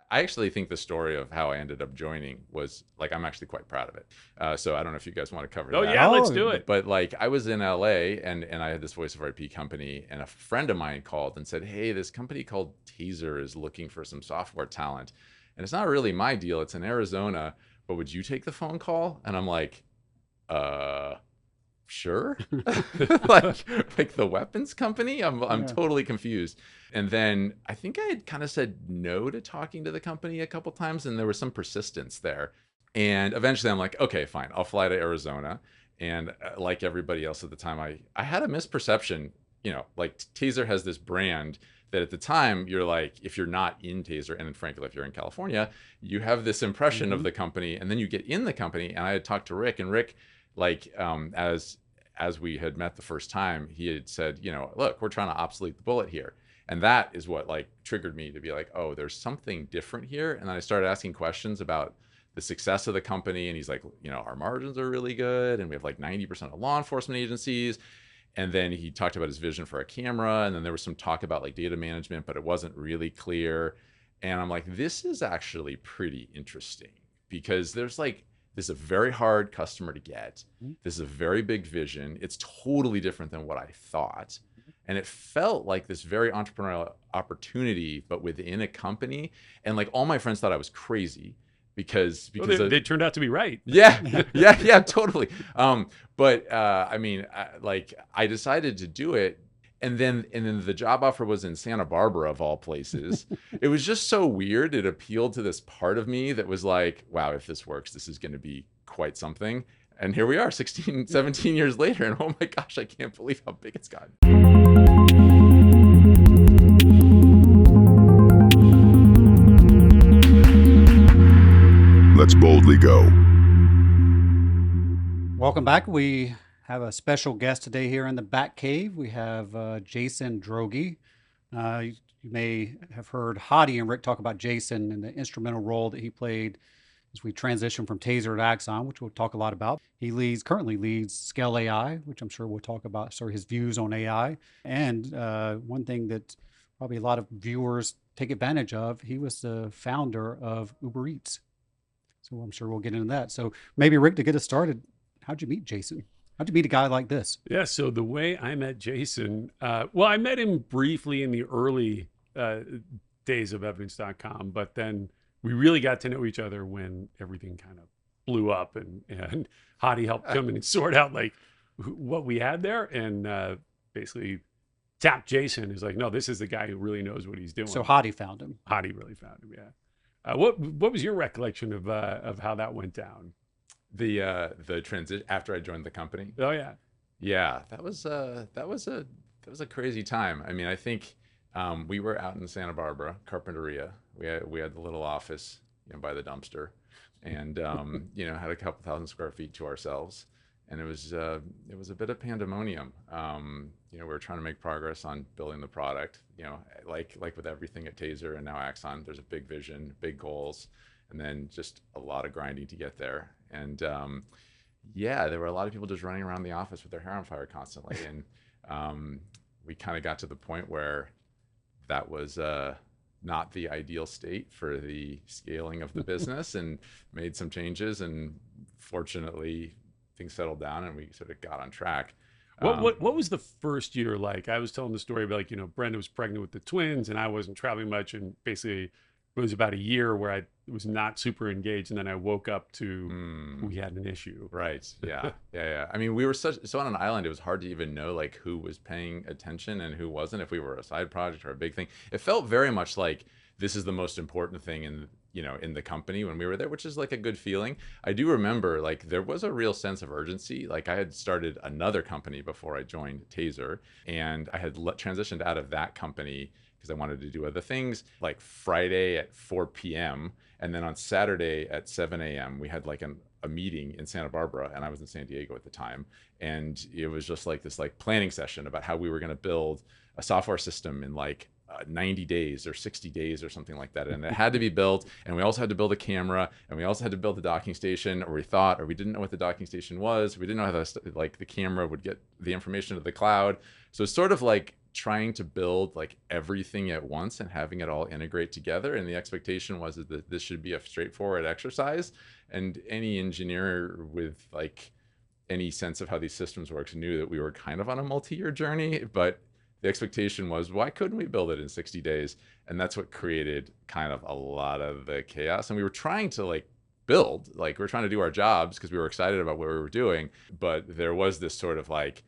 I actually think the story of how I ended up joining was like, I'm actually quite proud of it. So I don't know if you guys want to cover Oh that. yeah, let's Oh, do it. But like, I was in LA, and I had this voice over IP company, and a friend of mine called and said, "Hey, this company called Taser is looking for some software talent. And it's not really my deal. It's in Arizona, but would you take the phone call?" And I'm like, uh sure. like the weapons company. I'm yeah. totally confused. And then I think I had kind of said no to talking to the company a couple times, and there was some persistence there. And eventually I'm like, okay, fine, I'll fly to Arizona. And like everybody else at the time, I had a misperception. Like Taser has this brand that at the time you're like, if you're not in Taser, and frankly if you're in California, you have this impression of Hmm. the company, and then you get in the company. And I had talked to Rick, and Rick, like, as we had met the first time, he had said, look, we're trying to obsolete the bullet here. And that is what like triggered me to be like, oh, there's something different here. And then I started asking questions about the success of the company. And he's like, our margins are really good, and we have like 90% of law enforcement agencies. And then he talked about his vision for a camera, and then there was some talk about like data management, but it wasn't really clear. And I'm like, this is actually pretty interesting, because there's like, this is a very hard customer to get. This is a very big vision. It's totally different than what I thought. And it felt like this very entrepreneurial opportunity, but within a company. And like, all my friends thought I was crazy because Well, because they turned out to be right. yeah, yeah, totally. But I mean, like, I decided to do it, and then the job offer was in Santa Barbara, of all places. It was just so weird. It appealed to this part of me that was like, wow, if this works, this is going to be quite something. And here we are 16, 17 years later, and oh my gosh, I can't believe how big it's gotten. Let's boldly go. Welcome back. We have a special guest today here in the Bat Cave. We have Jason Droege. You may have heard Hadi and Rick talk about Jason and the instrumental role that he played as we transition from Taser to Axon, which we'll talk a lot about. He currently leads Scale AI, which I'm sure we'll talk about, sort of his views on AI. And one thing that probably a lot of viewers take advantage of, he was the founder of Uber Eats. So I'm sure we'll get into that. So maybe Rick, to get us started, how'd you meet Jason? How'd you meet a guy like this? Yeah. So the way I met Jason, well, I met him briefly in the early days of evidence.com, but then we really got to know each other when everything kind of blew up, and Hadi helped come and sort out like what we had there, and basically tapped Jason. Is like, no, this is the guy who really knows what he's doing. So Hadi found him. Hadi really found him. Yeah. What was your recollection of how that went down? The transition after I joined the company. Oh yeah. Yeah, that was a crazy time. I mean, I think we were out in Santa Barbara, Carpinteria. We had the little office, by the dumpster, and had a couple thousand square feet to ourselves, and it was a bit of pandemonium. We were trying to make progress on building the product. Like with everything at Taser and now Axon, there's a big vision, big goals, and then just a lot of grinding to get there. And yeah, there were a lot of people just running around the office with their hair on fire constantly, and we kind of got to the point where that was not the ideal state for the scaling of the business, and made some changes, and fortunately things settled down and we sort of got on track. What was the first year like? I was telling the story about, like, Brenda was pregnant with the twins and I wasn't traveling much, and basically it was about a year where I was not super engaged, and then I woke up to we had an issue. Right. Yeah. Yeah. I mean, we were so on an island, it was hard to even know like who was paying attention and who wasn't, if we were a side project or a big thing. It felt very much like this is the most important thing in the company when we were there, which is like a good feeling. I do remember like there was a real sense of urgency. Like, I had started another company before I joined Taser, and I had transitioned out of that company because I wanted to do other things, like Friday at 4 p.m. And then on Saturday at 7 a.m., we had like a meeting in Santa Barbara, and I was in San Diego at the time. And it was just like this like planning session about how we were going to build a software system in like 90 days or 60 days or something like that. And it had to be built. And we also had to build a camera, and we also had to build the docking station, or we didn't know what the docking station was. We didn't know how the camera would get the information to the cloud. So it's sort of like trying to build like everything at once and having it all integrate together. And the expectation was that this should be a straightforward exercise. And any engineer with like any sense of how these systems works knew that we were kind of on a multi-year journey, but the expectation was, why couldn't we build it in 60 days? And that's what created kind of a lot of the chaos. And we were trying to like build, like we're trying to do our jobs because we were excited about what we were doing. But there was this sort of like,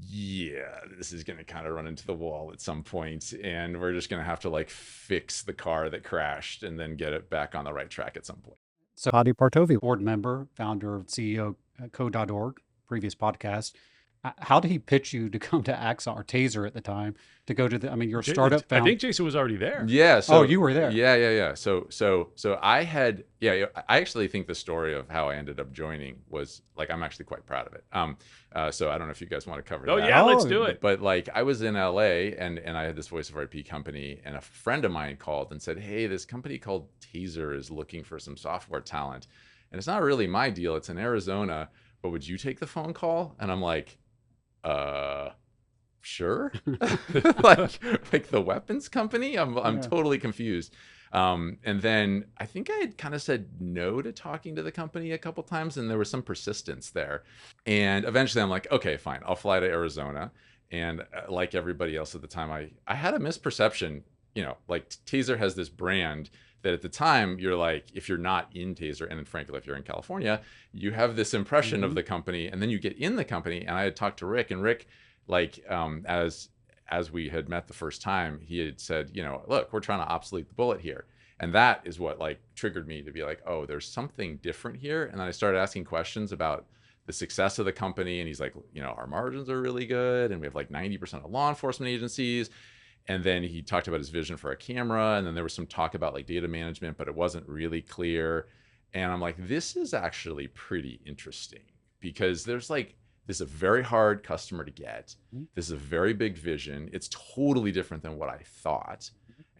yeah, this is going to kind of run into the wall at some point, and we're just going to have to like fix the car that crashed and then get it back on the right track at some point. So Hadi Partovi, board member, founder, CEO, code.org, previous podcast. How did he pitch you to come to Axon or Taser at the time to go to your startup I think Jason was already there. Yeah. So, you were there. Yeah. So I had, I actually think the story of how I ended up joining was like, I'm actually quite proud of it. So I don't know if you guys want to cover that. Oh yeah, let's do it. But like I was in LA and I had this voice over IP company, and a friend of mine called and said, hey, this company called Taser is looking for some software talent. And it's not really my deal. It's in Arizona, but would you take the phone call? And I'm like, sure. like the weapons company. I'm totally confused. And then I think I had kind of said no to talking to the company a couple times, and there was some persistence there. And eventually I'm like, okay, fine, I'll fly to Arizona. And like everybody else at the time, I had a misperception, like Taser has this brand that at the time you're like, if you're not in Taser, and frankly, if you're in California, you have this impression of the company, and then you get in the company. And I had talked to Rick, and Rick, like, as we had met the first time, he had said, look, we're trying to obsolete the bullet here. And that is what like triggered me to be like, oh, there's something different here. And then I started asking questions about the success of the company. And he's like, our margins are really good, and we have like 90% of law enforcement agencies. And then he talked about his vision for a camera. And then there was some talk about like data management, but it wasn't really clear. And I'm like, this is actually pretty interesting, because there's like, this is a very hard customer to get. This is a very big vision. It's totally different than what I thought.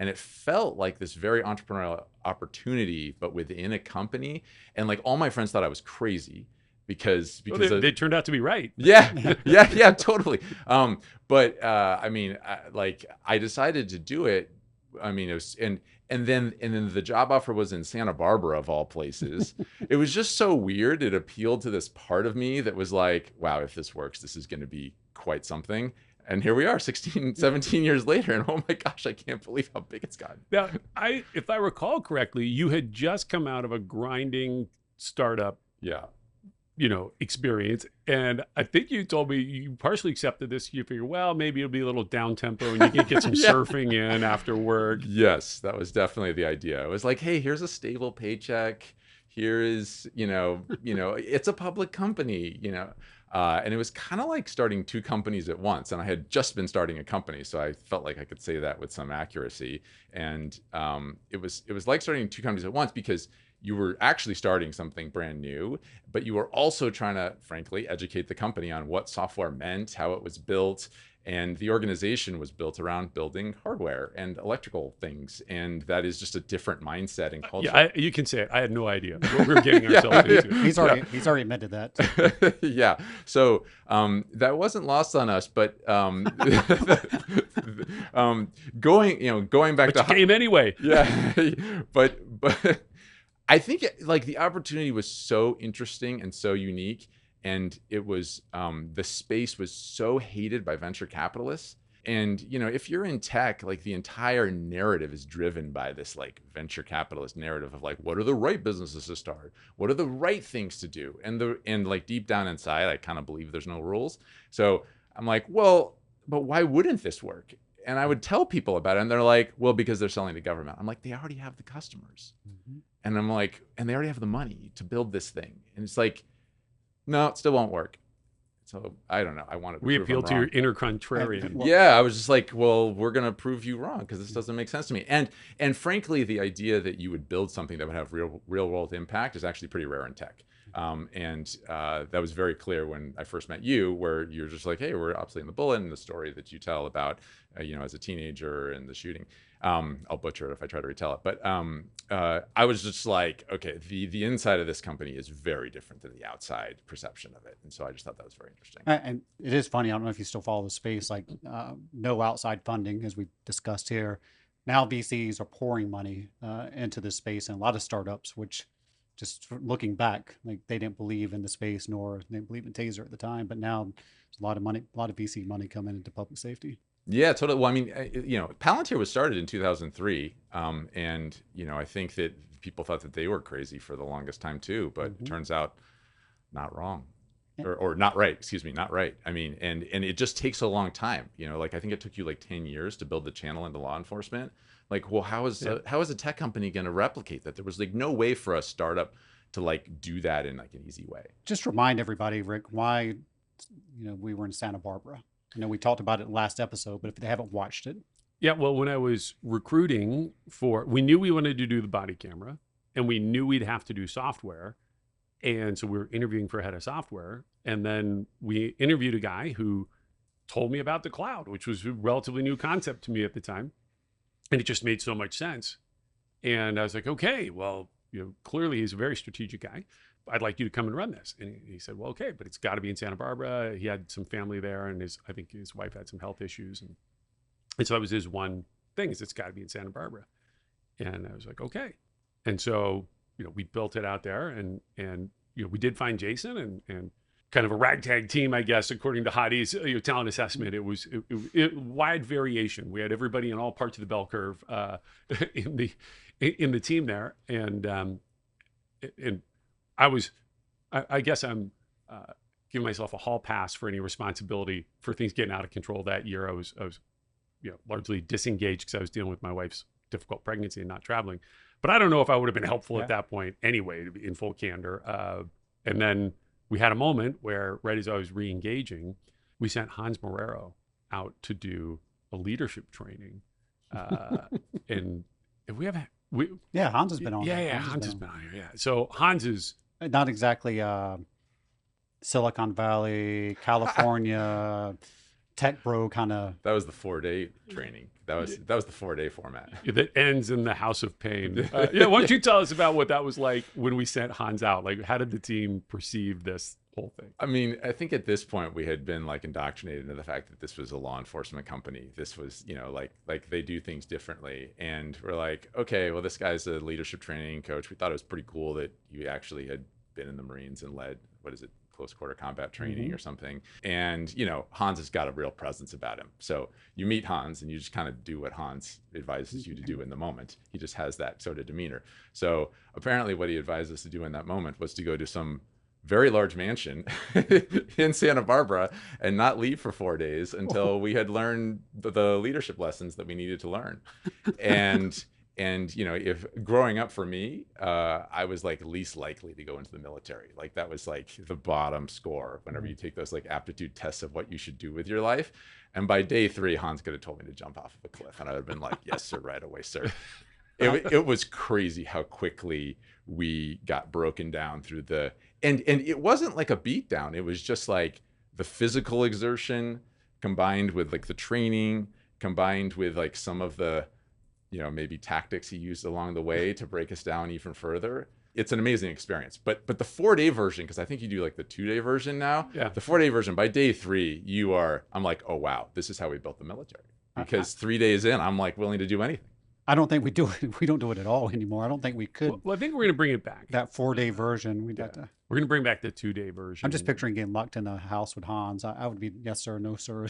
And it felt like this very entrepreneurial opportunity, but within a company. And like all my friends thought I was crazy because they turned out to be right. Yeah, totally. But I decided to do it. I mean, it was, and then the job offer was in Santa Barbara of all places. It was just so weird. It appealed to this part of me that was like, wow, if this works, this is going to be quite something. And here we are 16, 17 years later. And oh my gosh, I can't believe how big it's gotten. Now, if I recall correctly, you had just come out of a grinding startup experience. And I think you told me you partially accepted this. You figure, well, maybe it'll be a little down tempo and you can get some surfing in after work. Yes, that was definitely the idea. It was like, hey, here's a stable paycheck. Here is, it's a public company, and it was kind of like starting two companies at once. And I had just been starting a company, so I felt like I could say that with some accuracy. And it was like starting two companies at once, because you were actually starting something brand new, but you were also trying to, frankly, educate the company on what software meant, how it was built. And the organization was built around building hardware and electrical things. And that is just a different mindset and culture. Yeah, you can say it. I had no idea what we were getting ourselves into. He's already admitted that. Yeah. So that wasn't lost on us, but going back to came anyway. Yeah. But I think the opportunity was so interesting and so unique. And it was, the space was so hated by venture capitalists. And, if you're in tech, like the entire narrative is driven by this like venture capitalist narrative of like, what are the right businesses to start? What are the right things to do? And like deep down inside, I kind of believe there's no rules. So I'm like, well, but why wouldn't this work? And I would tell people about it, and they're like, well, because they're selling to government. I'm like, they already have the customers. And I'm like, and they already have the money to build this thing. And it's like, no, it still won't work. So I don't know. I wanted to We prove appealed I'm to wrong. your inner contrarian. Yeah, I was just like, well, we're going to prove you wrong because this doesn't make sense to me. And frankly, the idea that you would build something that would have real world impact is actually pretty rare in tech. That was very clear when I first met you, where you're just like, hey, we're obsolete in the bullet, and the story that you tell about, as a teenager and the shooting. I'll butcher it if I try to retell it, but I was just like, okay, the inside of this company is very different than the outside perception of it, and so I just thought that was very interesting. And it is funny. I don't know if you still follow the space, like no outside funding, as we discussed here. Now VCs are pouring money into this space, and a lot of startups, which just looking back, like they didn't believe in the space, nor they didn't believe in Taser at the time. But now there's a lot of money, a lot of VC money coming into public safety. Yeah, totally. Well, I mean, Palantir was started in 2003, and I think that people thought that they were crazy for the longest time too, but it turns out not wrong, or not right. Excuse me, not right. I mean, and it just takes a long time. Like I think it took you like 10 years to build the channel into law enforcement. Like, well, how is a tech company going to replicate that? There was like no way for a startup to like do that in like an easy way. Just remind everybody, Rick, why we were in Santa Barbara. We talked about it last episode, but if they haven't watched it. Yeah, well, when I was recruiting we knew we wanted to do the body camera, and we knew we'd have to do software. And so we were interviewing for head of software. And then we interviewed a guy who told me about the cloud, which was a relatively new concept to me at the time. And it just made so much sense. And I was like, okay, well, clearly he's a very strategic guy. I'd like you to come and run this. And he said, well, okay, but it's got to be in Santa Barbara. He had some family there, and I think his wife had some health issues. And so that was his one thing, is it's got to be in Santa Barbara. And I was like, okay. And so, we built it out there, and we did find Jason, and kind of a ragtag team, I guess, according to Hadi's talent assessment. It was wide variation. We had everybody in all parts of the bell curve in the team there. And I guess I'm giving myself a hall pass for any responsibility for things getting out of control that year. I was largely disengaged because I was dealing with my wife's difficult pregnancy and not traveling. But I don't know if I would have been helpful at that point anyway, to be in full candor. And then we had a moment where, right as I was re-engaging, we sent Hans Marrero out to do a leadership training. And if we have... Hans has been on. Yeah, Hans has been on here. Yeah. So Hans is not exactly Silicon Valley, California, tech bro kind of. That was the 4-day training. That was the 4-day format. That ends in the House of Pain. Why don't you tell us about what that was like when we sent Hans out? Like, how did the team perceive this whole thing? I mean, I think at this point we had been like indoctrinated into the fact that this was a law enforcement company. This was, like they do things differently. And we're like, okay, well, this guy's a leadership training coach. We thought it was pretty cool that you actually had been in the Marines and led, close quarter combat training or something. And, Hans has got a real presence about him. So you meet Hans and you just kind of do what Hans advises you to do in the moment. He just has that sort of demeanor. So apparently what he advised us to do in that moment was to go to some very large mansion in Santa Barbara and not leave for 4 days until we had learned the leadership lessons that we needed to learn. And if growing up for me, I was like least likely to go into the military. Like that was like the bottom score whenever you take those like aptitude tests of what you should do with your life. And by day 3, Hans could have told me to jump off of a cliff, and I would have been like, yes, sir, right away, sir. It was crazy how quickly we got broken down through and it wasn't like a beat down. It was just like the physical exertion combined with like the training, combined with like some of the, maybe tactics he used along the way to break us down even further. It's an amazing experience. But the 4-day version, because I think you do like the 2-day version now. Yeah. The 4-day version, by day 3, I'm like, oh wow, this is how we built the military. Because 3 days in, I'm like willing to do anything. I don't think we do it. We don't do it at all anymore. I don't think we could. Well, I think we're going to bring it back. That 4-day version. We're going to bring back the 2-day version. I'm just picturing getting locked in a house with Hans. I would be yes sir, no sir.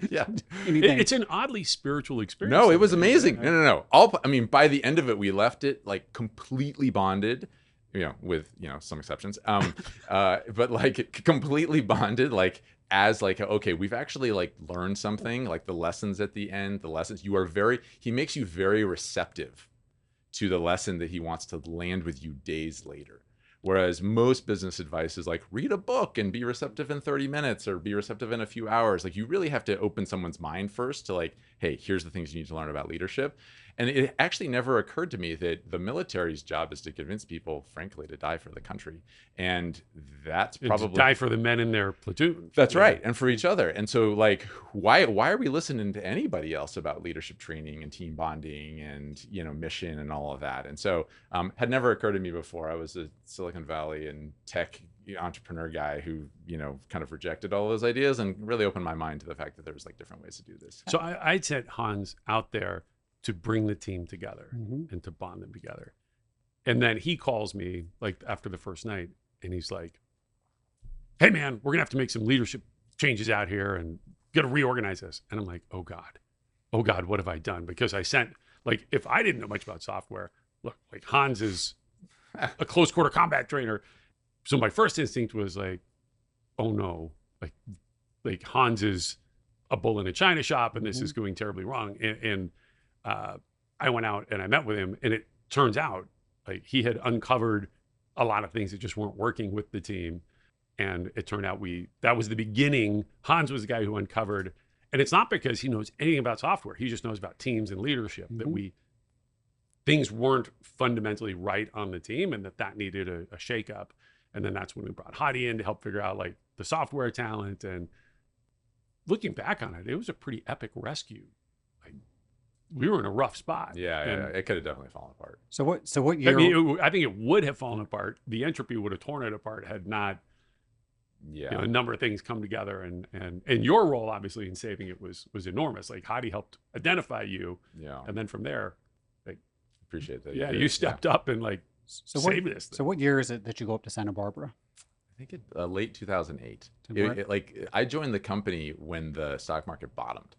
Yeah. It's an oddly spiritual experience. No, it was amazing. No. By the end of it, we left it like completely bonded, with some exceptions. But like completely bonded, like as like, okay, we've actually like learned something, like the lessons at the end, he makes you very receptive to the lesson that he wants to land with you days later. Whereas most business advice is like, read a book and be receptive in 30 minutes or be receptive in a few hours. Like you really have to open someone's mind first to like, hey, here's the things you need to learn about leadership. And it actually never occurred to me that the military's job is to convince people, frankly, to die for the country. And that's probably die for the men in their platoon. That's right, and for each other. And so, like, why are we listening to anybody else about leadership training and team bonding and mission and all of that? And so, had never occurred to me before. I was a Silicon Valley and tech entrepreneur guy who kind of rejected all those ideas and really opened my mind to the fact that there was like different ways to do this. So I'd set Hans out there to bring the team together and to bond them together. And then he calls me like after the first night and he's like, hey man, we're gonna have to make some leadership changes out here and gotta reorganize this. And I'm like, oh God, what have I done? Because I sent, like, if I didn't know much about software, look, like Hans is a close quarter combat trainer. So my first instinct was like, oh no, like Hans is a bull in a china shop and this is going terribly wrong. And I went out and I met with him, and it turns out like he had uncovered a lot of things that just weren't working with the team. And it turned out that was the beginning. Hans was the guy who uncovered, and it's not because he knows anything about software. He just knows about teams and leadership, that things weren't fundamentally right on the team and that needed a shakeup. And then that's when we brought Hadi in to help figure out like the software talent. And looking back on it, it was a pretty epic rescue. Like, we were in a rough spot. Yeah, it could have definitely fallen apart. So what year? I mean, I think it would have fallen apart. The entropy would have torn it apart had not a number of things come together. And your role, obviously, in saving it was enormous. Like Hadi helped identify you. Yeah. And then from there, like, appreciate that. Yeah, you stepped up and like saved this thing. So what year is it that you go up to Santa Barbara? I think late 2008. Like I joined the company when the stock market bottomed.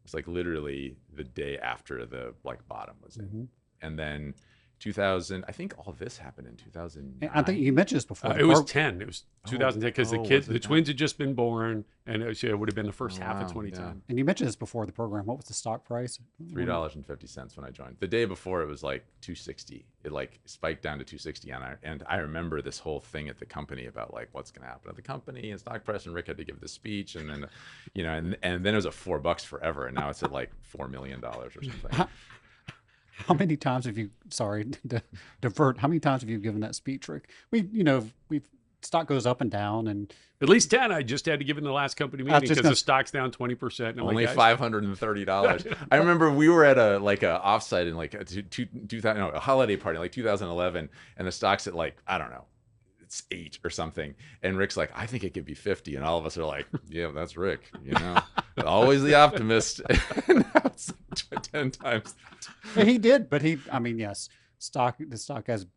It's like literally the day after the like bottom was in. And then 2000, I think all this happened in 2009. I think you mentioned this before. It was 10. It was 2010 because the twins had just been born, and it would have been the first half of 2010. Yeah. And you mentioned this before the program. What was the stock price? $3.50 when I joined. The day before it was like 260. It like spiked down to 260, and I remember this whole thing at the company about like what's going to happen at the company and stock price. And Rick had to give this speech, and then and then it was at $4 forever, and now it's at like $4 million or something. How many times have you, sorry to divert, how many times have you given that speech, Rick? Stock goes up and down, and at least 10 I just had to give in the last company meeting because the stock's down 20%. And only $530. I remember we were at a offsite in like a holiday party, like 2011, and the stock's at like, I don't know, it's 8 or something. And Rick's like, I think it could be 50. And all of us are like, yeah, that's Rick, always the optimist. And now it's like 10 times. He did, but yes, the stock has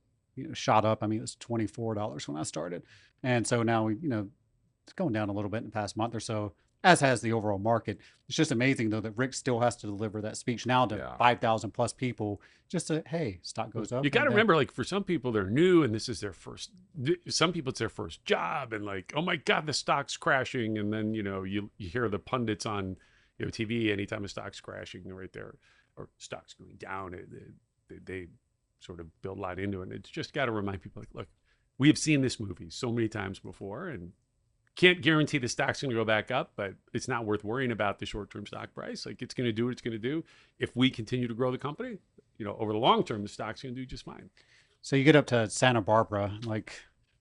shot up. I mean, it was $24 when I started. And so now it's going down a little bit in the past month or so, as has the overall market. It's just amazing though that Rick still has to deliver that speech now to 5,000 plus people just to, hey, stock goes up. You got to remember, like, for some people they're new and this is their first, some people it's their first job, and like, oh my God, the stock's crashing. And then, you hear the pundits on TV anytime a stock's crashing right there, or stock's going down, they sort of build a lot into it. And it's just got to remind people, like, look, we have seen this movie so many times before, and can't guarantee the stock's going to go back up, but it's not worth worrying about the short-term stock price. Like, it's going to do what it's going to do. If we continue to grow the company, over the long term, the stock's going to do just fine. So you get up to Santa Barbara, like,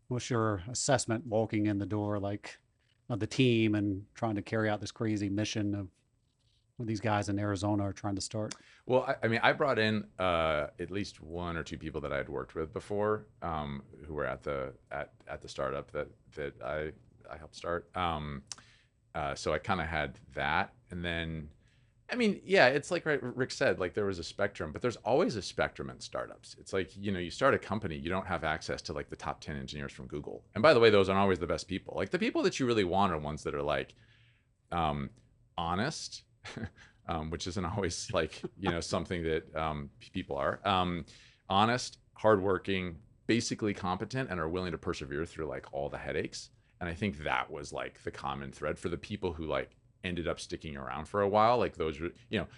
what's your assessment walking in the door, like, of the team and trying to carry out this crazy mission of what these guys in Arizona are trying to start? Well, I brought in at least 1 or 2 people that I had worked with before, who were at the startup that I helped start. So I kind of had that, and then, it's like Rick said, like there was a spectrum, but there's always a spectrum in startups. It's like, you start a company, you don't have access to like the top 10 engineers from Google. And by the way, those aren't always the best people. Like the people that you really want are ones that are like honest, which isn't always like, something that people are. Honest, hardworking, basically competent, and are willing to persevere through like all the headaches. And I think that was like the common thread for the people who like ended up sticking around for a while. Like those were,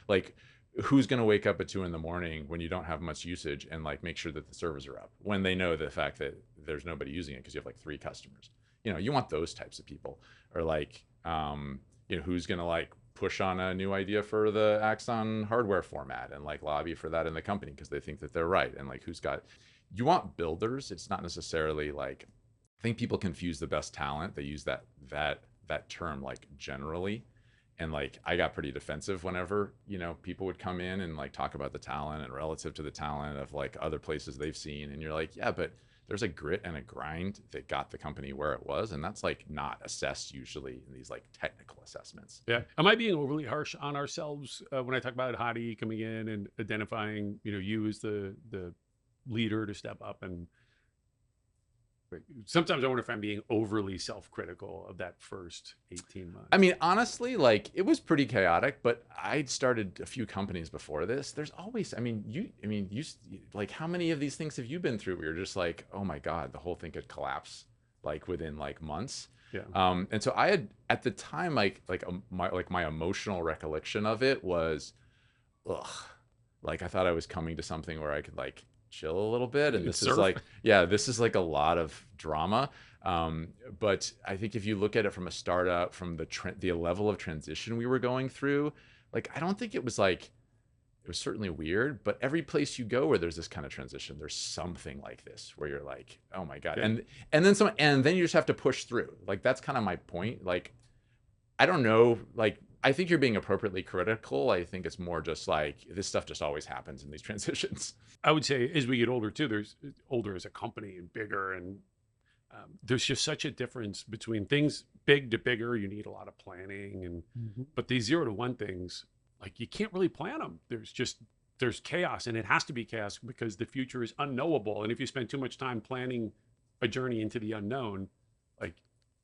like who's going to wake up at 2 a.m. when you don't have much usage and like make sure that the servers are up when they know the fact that there's nobody using it because you have like 3 customers. You want those types of people, or like, who's going to like push on a new idea for the Axon hardware format and like lobby for that in the company because they think that they're right. And like you want builders. It's not necessarily like, I think people confuse the best talent. They use that term like generally. And like I got pretty defensive whenever, people would come in and like talk about the talent and relative to the talent of like other places they've seen. And you're like, yeah, but there's a grit and a grind that got the company where it was. And that's like not assessed usually in these like technical assessments. Yeah. Am I being overly harsh on ourselves when I talk about Hadi coming in and identifying, you as the leader to step up? And sometimes I wonder if I'm being overly self-critical of that first 18 months. I mean, honestly, like it was pretty chaotic, but I'd started a few companies before this. There's always, you like, how many of these things have you been through where you're just like, oh my God, the whole thing could collapse like within like months. Yeah. And so I had at the time, my emotional recollection of it was, ugh, like I thought I was coming to something where I could like chill a little bit, and this is like, this is like a lot of drama. But I think if you look at it from a startup, from the level of transition we were going through, like I don't think it was certainly weird, but every place you go where there's this kind of transition, there's something like this where you're like, oh my God. Yeah. And then you just have to push through. Like that's kind of my point. Like I don't know, like I think you're being appropriately critical. I think it's more just like this stuff just always happens in these transitions. I would say as we get older too, there's older as a company and bigger, and there's just such a difference between things big to bigger. You need a lot of planning, and but these 0 to 1 things, like you can't really plan them. There's chaos, and it has to be chaos because the future is unknowable. And if you spend too much time planning a journey into the unknown, like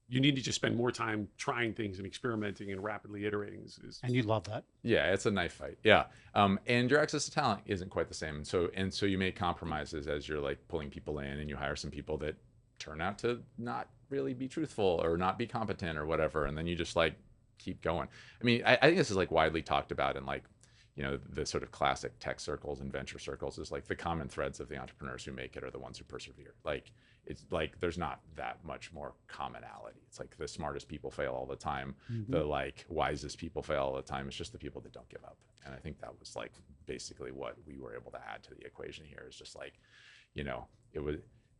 you need to just spend more time trying things and experimenting and rapidly iterating. And you love that. Yeah, it's a knife fight. Yeah. And your access to talent isn't quite the same. And so you make compromises as you're like pulling people in, and you hire some people that turn out to not really be truthful or not be competent or whatever. And then you just like keep going. I mean, I think this is like widely talked about in like, the sort of classic tech circles and venture circles is like the common threads of the entrepreneurs who make it are the ones who persevere. Like it's like there's not that much more commonality. It's like the smartest people fail all the time. The like wisest people fail all the time. It's just the people that don't give up. And I think that was like basically what we were able to add to the equation here is just like, it was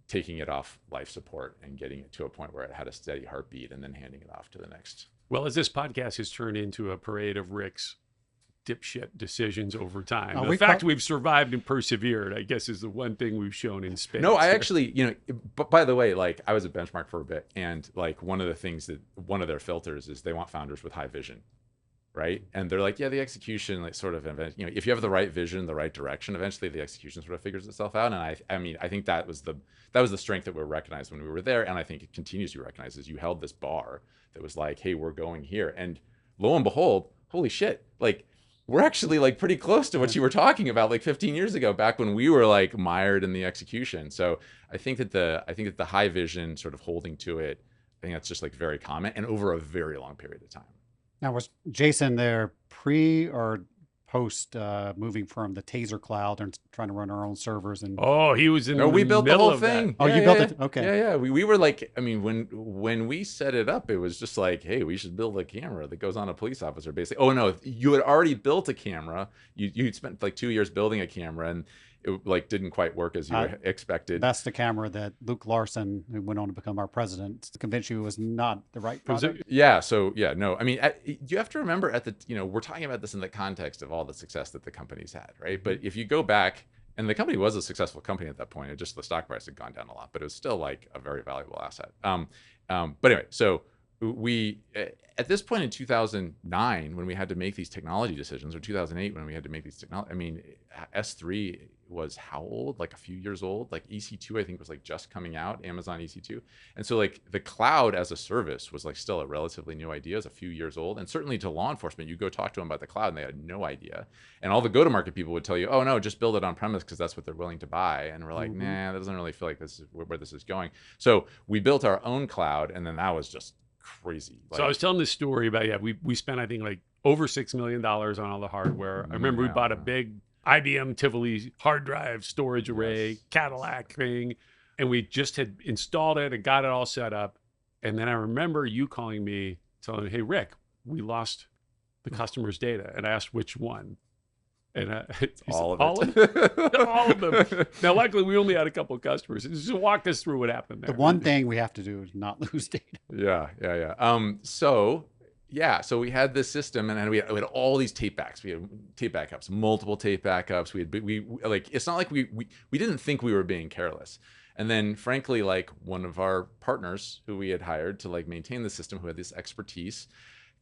taking it off life support and getting it to a point where it had a steady heartbeat and then handing it off to the next. Well, as this podcast has turned into a parade of Rick's dipshit decisions over time, the fact we've survived and persevered, I guess, is the one thing we've shown in spades. No, I actually, but by the way, like I was at Benchmark for a bit, and like one of their filters is they want founders with high vision, right? And they're like, yeah, the execution, like sort of, if you have the right vision, the right direction, eventually the execution sort of figures itself out. And I think that was the strength that we recognized when we were there, and I think it continues to be recognized as you held this bar that was like, hey, we're going here, and lo and behold, holy shit, like. We're actually like pretty close to what you were talking about like 15 years ago, back when we were like mired in the execution. So I think that the high vision sort of holding to it, I think that's just like very common and over a very long period of time. Now, was Jason there pre or post moving from the Taser cloud and trying to run our own servers? And he was in. No, we built the whole thing. Oh, you built it? Okay. Yeah. We were like, I mean, when we set it up, it was just like, hey, we should build a camera that goes on a police officer, basically. Oh no, you had already built a camera. You'd spent like 2 years building a camera, and it like didn't quite work as you expected. That's the camera that Luke Larson, who went on to become our president, convinced you was not the right product. Yeah. So yeah, no. I mean, you have to remember we're talking about this in the context of all the success that the company's had, right? But if you go back, and the company was a successful company at that point, the stock price had gone down a lot, but it was still like a very valuable asset. But anyway, so we at this point in 2009, when we had to make these technology decisions, or 2008 when we had to make these technology, I mean, S3 was how old? Like a few years old. Like EC2, I think, was like just coming out, Amazon EC2. And so like the cloud as a service was like still a relatively new idea, is a few years old. And certainly to law enforcement, you go talk to them about the cloud and they had no idea. And all the go-to-market people would tell you, oh no, just build it on premise because that's what they're willing to buy. And we're like, nah, that doesn't really feel like this is where this is going. So we built our own cloud, and then that was just crazy. So I was telling this story about, we spent, I think, like over $6 million on all the hardware. I remember we bought a big IBM Tivoli hard drive storage array, Cadillac thing, and we just had installed it and got it all set up. And then I remember you calling me, telling me, hey, Rick, we lost the customer's data. And I asked which one. And he said, All of all it. all of them. Now, luckily, we only had a couple of customers. Just walk us through what happened there. The one thing we have to do is not lose data. So we had this system, and we had all these tape backs. We had tape backups, multiple tape backups. We like, it's not like we didn't think we were being careless. And then, frankly, like, one of our partners who we had hired to like maintain the system, who had this expertise,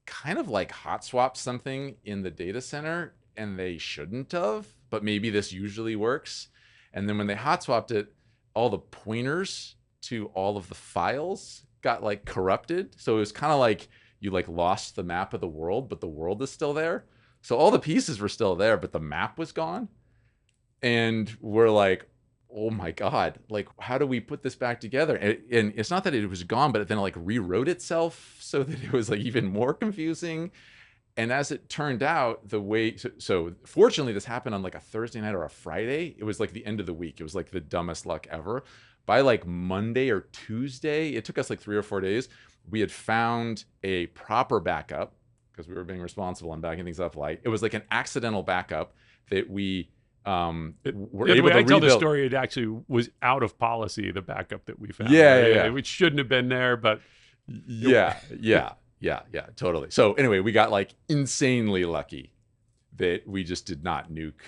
kind of like hot swapped something in the data center, and they shouldn't have, but maybe this usually works. And then when they hot swapped it, all the pointers to all of the files got like corrupted. So it was kind of like you like lost the map of the world, but the world is still there. So all the pieces were still there, but the map was gone. And we're like, oh my God, like, how do we put this back together? And it's not that it was gone, but it then like rewrote itself so that it was like even more confusing. And as it turned out, the way, so fortunately this happened on like a Thursday night or a Friday. It was like the end of the week. It was like the dumbest luck ever. By like Monday or Tuesday, it took us like 3 or 4 days. We had found a proper backup because we were being responsible and backing things up. Like, it was like an accidental backup that we were able to I tell the rebuild. story, it actually was out of policy, the backup that we found. Yeah, right? yeah. Which shouldn't have been there, but Yeah, totally. So anyway, we got like insanely lucky that we just did not nuke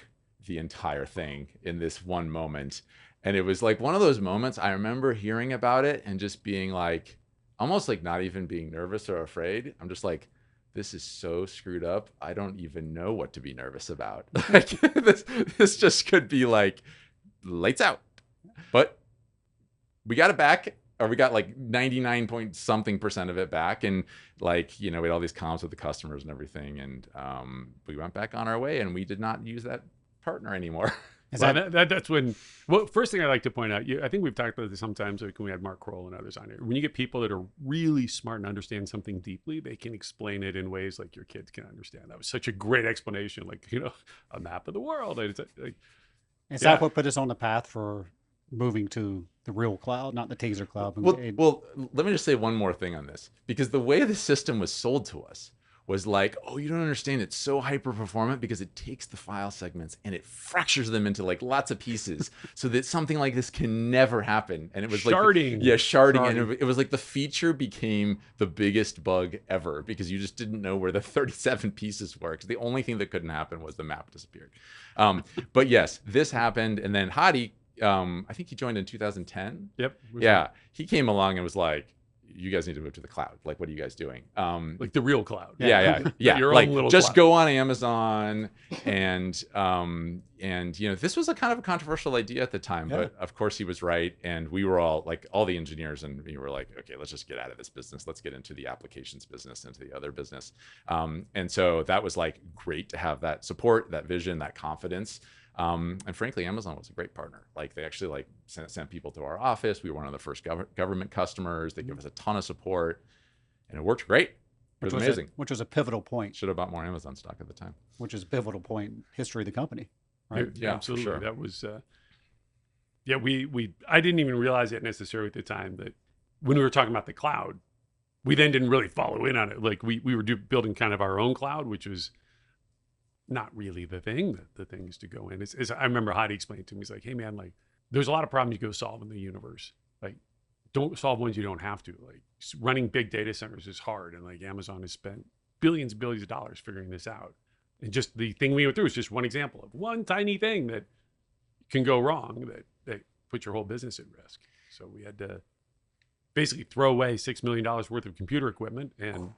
the entire thing in this one moment. And it was like one of those moments I remember hearing about it and just being like, almost like not even being nervous or afraid. I'm just like, this is so screwed up. I don't even know what to be nervous about. Like, this just could be like lights out. But we got it back. Or we got like 99 point something percent of it back. And like, we had all these comms with the customers and everything. And we went back on our way, and we did not use that partner anymore. That's when, well, first thing I like to point out, I think we've talked about this sometimes, like when we had Mark Kroll and others on here. When you get people that are really smart and understand something deeply, they can explain it in ways like your kids can understand. That was such a great explanation, like, a map of the world. And it's like, Is that what put us on the path for moving to the real cloud, not the taser cloud? Well, let me just say one more thing on this, because the way the system was sold to us was like, oh, you don't understand, it's so hyper performant because it takes the file segments and it fractures them into like lots of pieces so that something like this can never happen. And it was sharding. Like, sharding. And it was like the feature became the biggest bug ever because you just didn't know where the 37 pieces were, because the only thing that couldn't happen was the map disappeared. But yes, this happened. And then Hadi, I think he joined in 2010. Yep. Yeah. He came along and was like, you guys need to move to the cloud. Like, what are you guys doing? Like the real cloud. Yeah. Your like, own little just cloud. go on Amazon. And this was a kind of a controversial idea at the time, but of course he was right. And we were all like, all the engineers, and we were like, okay, let's just get out of this business. Let's get into the applications business, into the other business. And so that was like great to have that support, that vision, that confidence. And frankly, Amazon was a great partner. Like, they actually like sent people to our office. We were one of the first government customers. They gave us a ton of support, and it worked great. It was amazing. Which was a pivotal point. Should have bought more Amazon stock at the time. Which is a pivotal point in history of the company, right? Yeah, absolutely. Sure. That was, I didn't even realize it necessarily at the time that when we were talking about the cloud, we then didn't really follow in on it. Like, we were building kind of our own cloud, which was not really the thing. The thing is to go in. I remember Hadi explained to me, he's like, hey man, like, there's a lot of problems you go solve in the universe. Like, don't solve ones you don't have to. Like, running big data centers is hard. And like, Amazon has spent billions and billions of dollars figuring this out. And just the thing we went through is just one example of one tiny thing that can go wrong that puts your whole business at risk. So we had to basically throw away $6 million worth of computer equipment. And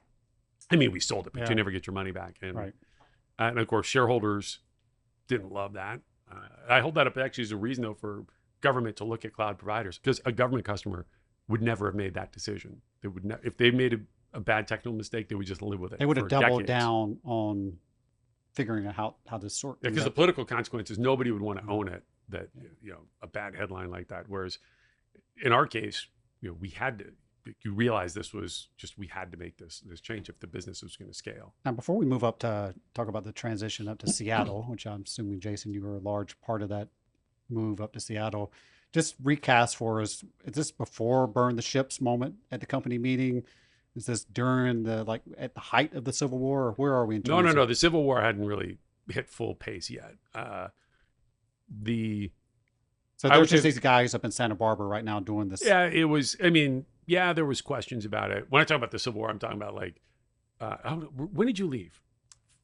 I mean, we sold it, but you never get your money back. And right. And of course, shareholders didn't love that. I hold that up actually as a reason, though, for government to look at cloud providers, because a government customer would never have made that decision. They would if they made a bad technical mistake, they would just live with it. They would have doubled decades. down on figuring out how to sort. Because the political consequences, nobody would want to own it. That a bad headline like that. Whereas in our case, we had to. You realize this was just, we had to make this change if the business was going to scale. Now, before we move up to talk about the transition up to Seattle, which I'm assuming, Jason, you were a large part of that move up to Seattle, just recast for us. Is this before burn the ships moment at the company meeting? Is this during the like at the height of the Civil War, or where are we in No, no, terms no. of? The Civil War hadn't really hit full pace yet. The So I there's would just say, these guys up in Santa Barbara right now doing this. yeah, it was. I mean, yeah, there was questions about it. When I talk about the Civil War, I'm talking about like, when did you leave?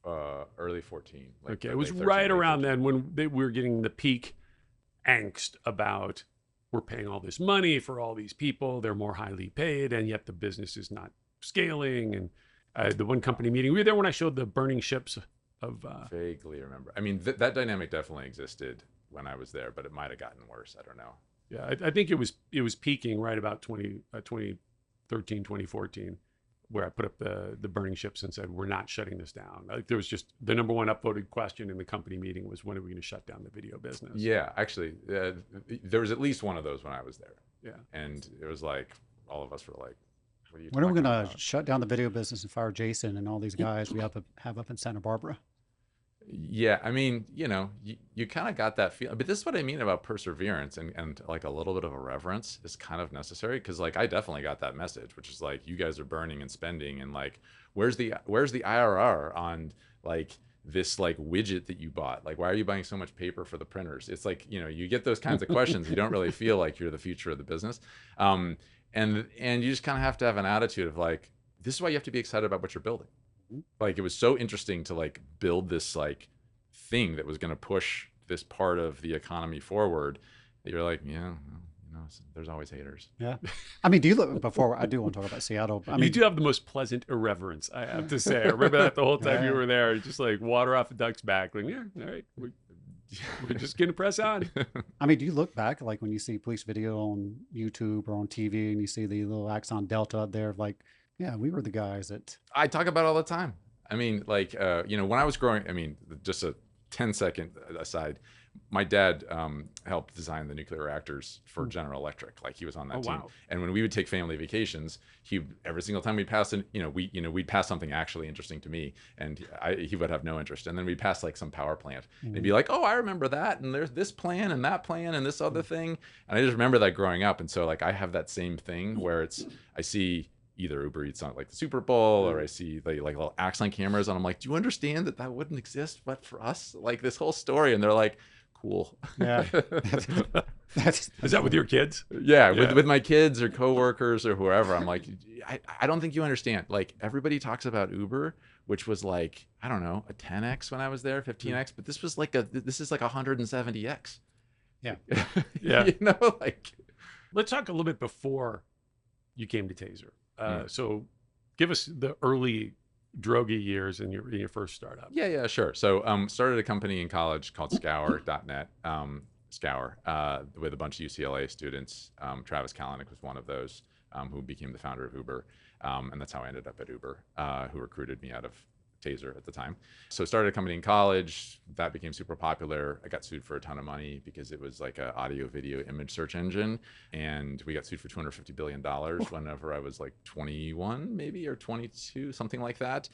Early 14. Like Okay, late it was 13, right late around 14. then when we were getting the peak angst about we're paying all this money for all these people, they're more highly paid, and yet the business is not scaling. And the one company meeting, we were there when I showed the burning ships of. Vaguely remember. I mean, that dynamic definitely existed when I was there, but it might have gotten worse. I don't know. Yeah, I think it was peaking right about 2013, 2014, where I put up the burning ships and said we're not shutting this down. Like there was just the number one upvoted question in the company meeting was when are we going to shut down the video business? Yeah, actually, there was at least one of those when I was there. Yeah. And it was like, all of us were like, what are you When are we talking going to about? shut down the video business and fire Jason and all these guys we have up in Santa Barbara? Yeah, I mean, you kind of got that feeling, but this is what I mean about perseverance and like a little bit of a reverence is kind of necessary because like I definitely got that message, which is like you guys are burning and spending and like where's the IRR on like this like widget that you bought? Like why are you buying so much paper for the printers? It's like, you get those kinds of questions. You don't really feel like you're the future of the business. And you just kind of have to have an attitude of like, this is why you have to be excited about what you're building. Like it was so interesting to like build this like thing that was going to push this part of the economy forward that you're like, yeah, there's always haters. Yeah. I mean, do you look before I do want to talk about Seattle? I You mean, do have the most pleasant irreverence, I have to say. I remember that the whole time you were there, just like water off a duck's back. Like, yeah, all right, we're just going to press on. I mean, do you look back like when you see police video on YouTube or on TV and you see the little Axon Delta up there, like, yeah, we were the guys that. I talk about it all the time. I mean, like, when I was growing, I mean, just a 10-second aside, my dad helped design the nuclear reactors for General Electric. Like he was on that team. Wow. And when we would take family vacations, every single time we passed, we'd pass something actually interesting to me, and he would have no interest. And then we'd pass like some power plant, and he'd be like, "Oh, I remember that, and there's this plan and that plan and this other thing." And I just remember that growing up. And so like I have that same thing where I see either Uber Eats on like the Super Bowl or I see like little Axon cameras and I'm like, do you understand that wouldn't exist but for us? Like this whole story. And they're like, cool. Yeah. Is that with your kids? Yeah, with my kids or coworkers or whoever. I'm like, I don't think you understand. Like everybody talks about Uber, which was like, I don't know, a 10x when I was there, 15x, but this is like a 170x. Yeah. Yeah. Like. Let's talk a little bit before you came to Taser. So give us the early Droege years in your first startup. Yeah, sure. So started a company in college called Scour.net, Scour, with a bunch of UCLA students. Travis Kalanick was one of those who became the founder of Uber. And that's how I ended up at Uber, who recruited me out of Taser at the time. So started a company in college. That became super popular. I got sued for a ton of money because it was like an audio, video, image search engine. And we got sued for $250 billion whenever I was like 21, maybe, or 22, something like that.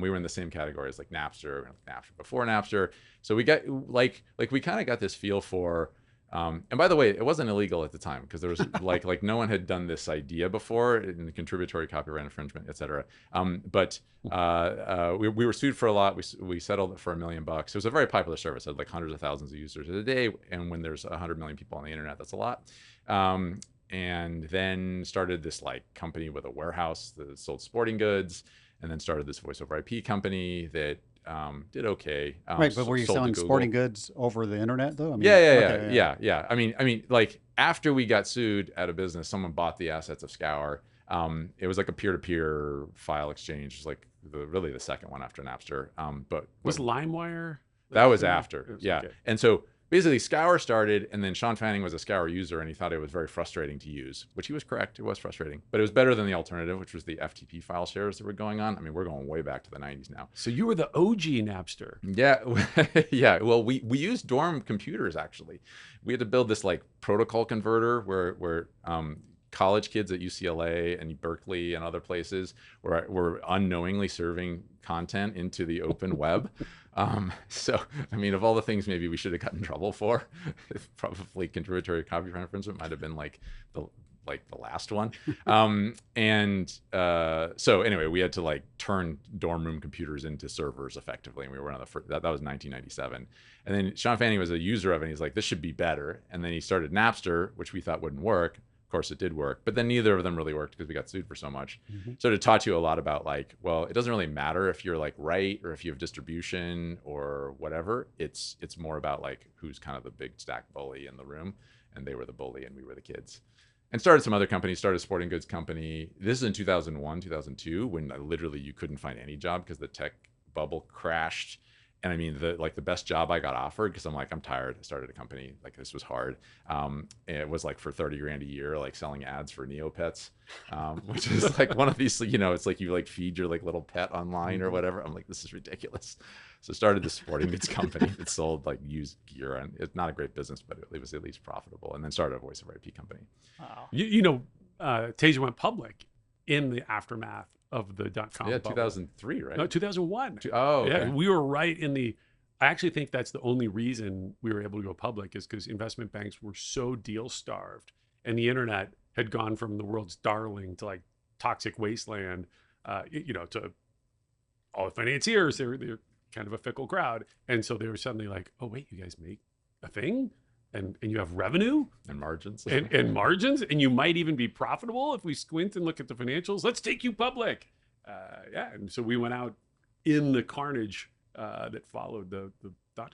We were in the same category as like Napster, before Napster. So we got like we kind of got this feel for, and by the way, it wasn't illegal at the time because there was like no one had done this idea before in the contributory copyright infringement, et cetera. But we were sued for a lot. We settled it for $1 million. It was a very popular service. It had like hundreds of thousands of users a day. And when there's 100 million people on the internet, that's a lot. And then started this like company with a warehouse that sold sporting goods, and then started this voice over IP company that did okay. Right, but were you sold to selling Google. sporting goods over the internet though? I mean, Yeah. I mean, like after we got sued at a business, someone bought the assets of Scour. It was like a peer-to-peer file exchange. It was like really the second one after Napster. But Was LimeWire? that was after. Yeah. Okay. And so basically Scour started, and then Sean Fanning was a Scour user, and he thought it was very frustrating to use, which he was correct. It was frustrating, but it was better than the alternative, which was the FTP file shares that were going on. I mean, we're going way back to the 90s now. So you were the OG Napster. Yeah. Yeah. Well, we used dorm computers, actually. We had to build this like protocol converter where college kids at UCLA and Berkeley and other places were unknowingly serving content into the open web. So, I mean, of all the things maybe we should have gotten in trouble for, probably contributory copyright infringement might have been like like the last one. So anyway, we had to like turn dorm room computers into servers effectively, and we were on the first, that was 1997. And then Sean Fanning was a user of it, and he's like, this should be better. And then he started Napster, which we thought wouldn't work. Of course, it did work, but then neither of them really worked because we got sued for so much. So it taught you a lot about like, well, it doesn't really matter if you're like right or if you have distribution or whatever. It's more about like who's kind of the big stack bully in the room, and they were the bully and we were the kids. And started some other companies, started a sporting goods company. This is in 2001, 2002, when literally you couldn't find any job because the tech bubble crashed. And I mean, the best job I got offered, because I'm like, I'm tired. I started a company, like this was hard. It was like for 30 grand a year, like selling ads for Neopets, which is like one of these, it's like you like feed your like little pet online or whatever. I'm like, this is ridiculous. So started the sporting goods company that sold like used gear, and it's not a great business, but it was at least profitable. And then started a voice over IP company. Wow. Taser went public in the aftermath of the .com Yeah, bubble. 2003, right? No, 2001. Oh, okay. Yeah, we were right in the. I actually think that's the only reason we were able to go public is because investment banks were so deal starved, and the internet had gone from the world's darling to like toxic wasteland. To all the financiers, they're kind of a fickle crowd, and so they were suddenly like, oh wait, you guys make a thing. And you have revenue and margins and margins, and you might even be profitable if we squint and look at the financials. Let's take you public. And so we went out in the carnage that followed the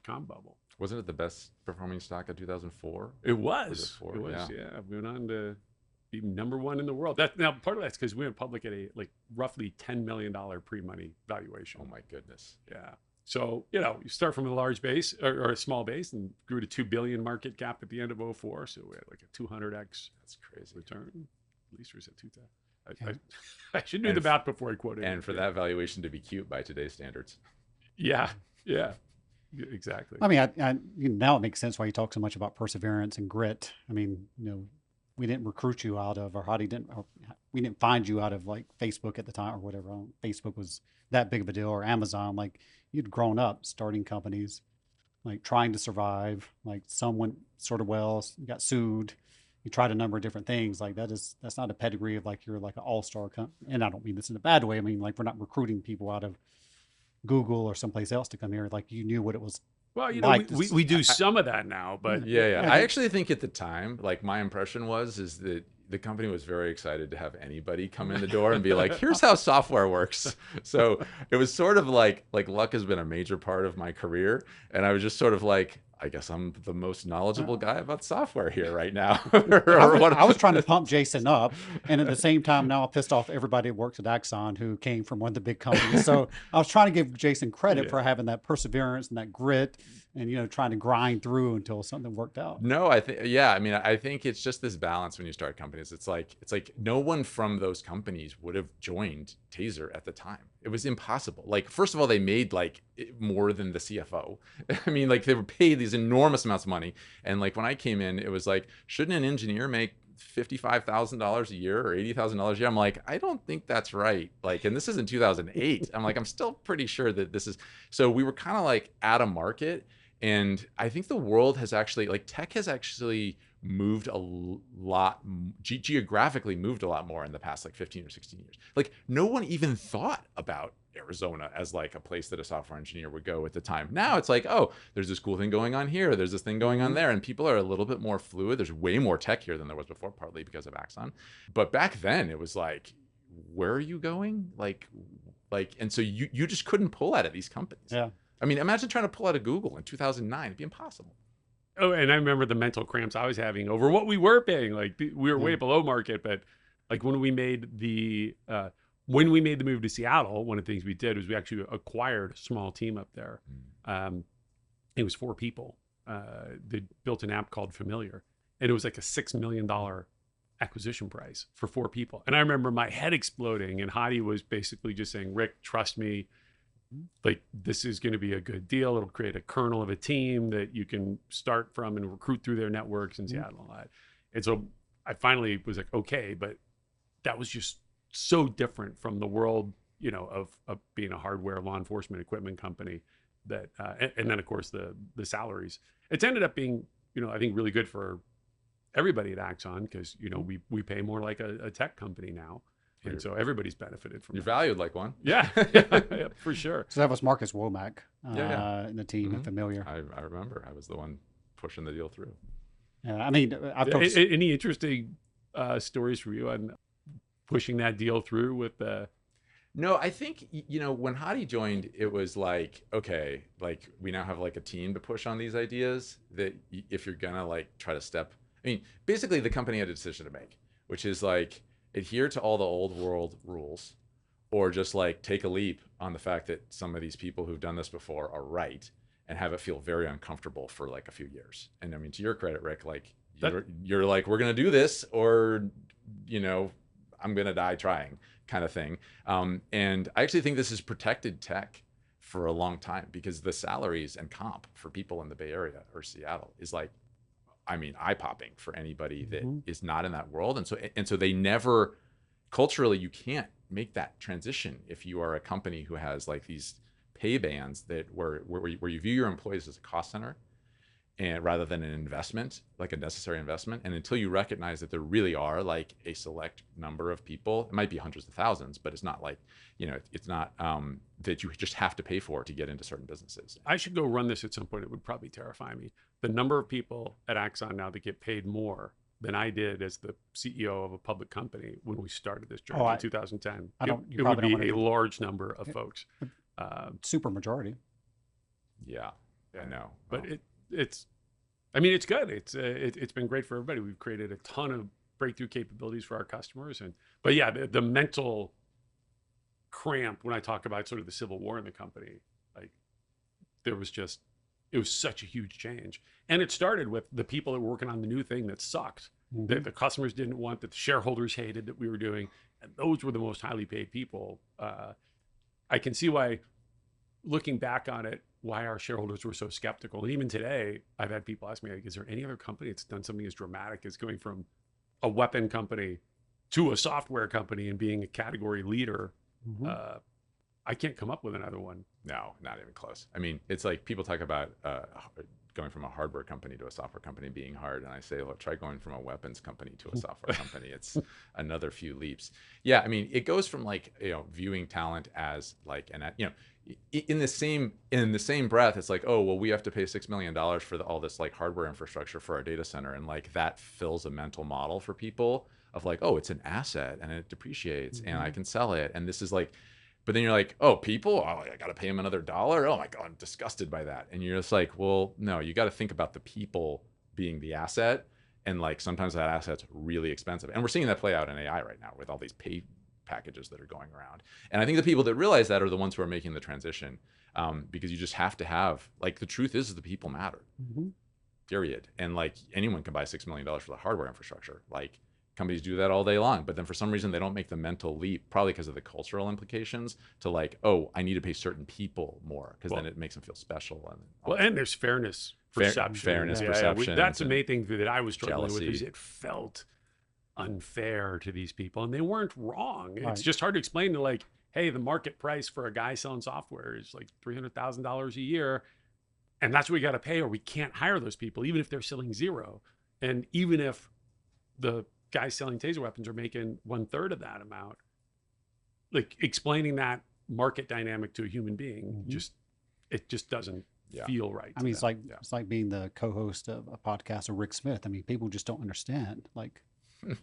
.com bubble. Wasn't it the best performing stock of 2004? It was. It was. Yeah. We went on to be number one in the world. Now part of that's because we went public at a like roughly $10 million pre-money valuation. Oh my goodness. Yeah. So, you start from a large base or a small base and grew to 2 billion market cap at the end of 2004. So we had like a 200x. That's crazy. Return. At least we was at 2,000. I should do the math before I quote it. And for that valuation to be cute by today's standards. Yeah. Exactly. I mean, now it makes sense why you talk so much about perseverance and grit. I mean, we didn't recruit you out of, we didn't find you out of like Facebook at the time or whatever. Facebook was that big of a deal, or Amazon. Like you'd grown up starting companies, like trying to survive. Like some went sort of well, you got sued. You tried a number of different things. Like that's not a pedigree of like you're like an all-star and I don't mean this in a bad way. I mean like we're not recruiting people out of Google or someplace else to come here. Like you knew what it was. Well, like we do some of that now, but yeah. I actually think at the time, like my impression is that the company was very excited to have anybody come in the door and be like, here's how software works. So it was sort of like luck has been a major part of my career. And I was just sort of like, I guess I'm the most knowledgeable guy about software here right now. I was trying to pump Jason up, and at the same time, now I pissed off everybody that works at Axon who came from one of the big companies. So I was trying to give Jason credit for having that perseverance and that grit, and trying to grind through until something worked out. No, I think it's just this balance when you start companies. It's like no one from those companies would have joined Taser at the time. It was impossible. Like, first of all, they made like more than the CFO. I mean, like they were paid these enormous amounts of money. And like when I came in, it was like, shouldn't an engineer make $55,000 a year or $80,000 a year? I'm like, I don't think that's right. Like, and this is in 2008. I'm like, I'm still pretty sure that this is. So we were kind of like at a market. And I think the world has actually, like tech has actually moved a lot, geographically moved a lot more in the past like 15 or 16 years. Like no one even thought about Arizona as like a place that a software engineer would go at the time. Now it's like, oh, there's this cool thing going on here. There's this thing going on there. And people are a little bit more fluid. There's way more tech here than there was before, partly because of Axon. But back then it was like, where are you going? Like, and so you just couldn't pull out of these companies. Yeah. I mean, imagine trying to pull out of Google in 2009. It'd be impossible. Oh, and I remember the mental cramps I was having over what we were paying. Like we were way below market, but like when we made the move to Seattle, one of the things we did was we actually acquired a small team up there. It was 4 people. They built an app called Familiar, and it was like a $6 million acquisition price for 4 people. And I remember my head exploding, and Hadi was basically just saying, "Rick, trust me. Like this is going to be a good deal. It'll create a kernel of a team that you can start from and recruit through their networks in Seattle and all that." And so I finally was like, okay, but that was just so different from the world, of being a hardware law enforcement equipment company that, and then of course the salaries. It's ended up being, I think really good for everybody at Axon, because we pay more like a tech company now, and so everybody's benefited from You're that. valued like one. Yeah, yeah, for sure. So that was Marcus Womack Yeah. in the team at Familiar. I remember. I was the one pushing the deal through. Yeah, I mean, I've told Any interesting stories from you on pushing that deal through with the? No, I think, when Hadi joined, it was like, okay, like we now have like a team to push on these ideas that if you're gonna like try to basically the company had a decision to make, which is like adhere to all the old world rules or just like take a leap on the fact that some of these people who've done this before are right and have it feel very uncomfortable for like a few years. And I mean, to your credit, Rick, like you're like, we're going to do this or, I'm going to die trying kind of thing. And I actually think this has protected tech for a long time because the salaries and comp for people in the Bay Area or Seattle is like, eye-popping for anybody that is not in that world. And so they never, culturally, you can't make that transition if you are a company who has like these pay bands that where you view your employees as a cost center and rather than an investment, like a necessary investment. And until you recognize that there really are like a select number of people, it might be hundreds of thousands, but it's not like, it's not that you just have to pay for to get into certain businesses. I should go run this at some point. It would probably terrify me. The number of people at Axon now that get paid more than I did as the CEO of a public company when we started this journey in 2010. It would be a large number of folks. Super majority. Yeah, I know. But it's good. It's been great for everybody. We've created a ton of breakthrough capabilities for our customers, but yeah, the mental cramp when I talk about sort of the civil war in the company, like it was such a huge change, and it started with the people that were working on the new thing that sucked, that the customers didn't want, that the shareholders hated that we were doing, and those were the most highly paid people. I can see why, looking back on it, why our shareholders were so skeptical. And even today, I've had people ask me, like, is there any other company that's done something as dramatic as going from a weapon company to a software company and being a category leader? I can't come up with another one. No, not even close. I mean, it's like people talk about going from a hardware company to a software company being hard. And I say, well, try going from a weapons company to a software company. It's another few leaps. Yeah, I mean, it goes from like, viewing talent as like, in the same breath, it's like, oh, well, we have to pay $6 million for all this like hardware infrastructure for our data center. And like that fills a mental model for people of like, oh, it's an asset and it depreciates and I can sell it. And this is like, but then you're like, oh, people, I got to pay them another $1. Oh my God, I'm disgusted by that. And you're just like, well, no, you got to think about the people being the asset. And like, sometimes that asset's really expensive. And we're seeing that play out in AI right now with all these paid packages that are going around. And I think the people that realize that are the ones who are making the transition, because you just have to have, like, the truth is the people matter, period. And like anyone can buy $6 million for the hardware infrastructure. Like companies do that all day long, but then for some reason they don't make the mental leap, probably because of the cultural implications, to like, oh, I need to pay certain people more because then it makes them feel special. And there's fairness perception. Perception. That's the main thing that I was struggling with, is it felt unfair to these people, and they weren't wrong. It's just hard to explain to, like, hey, the market price for a guy selling software is like $300,000 a year, and that's what we got to pay, or we can't hire those people, even if they're selling zero. And even if the guys selling taser weapons are making 1/3 of that amount, like explaining that market dynamic to a human being, it just doesn't feel right. I mean, it's like being the co-host of a podcast of Rick Smith. I mean, people just don't understand like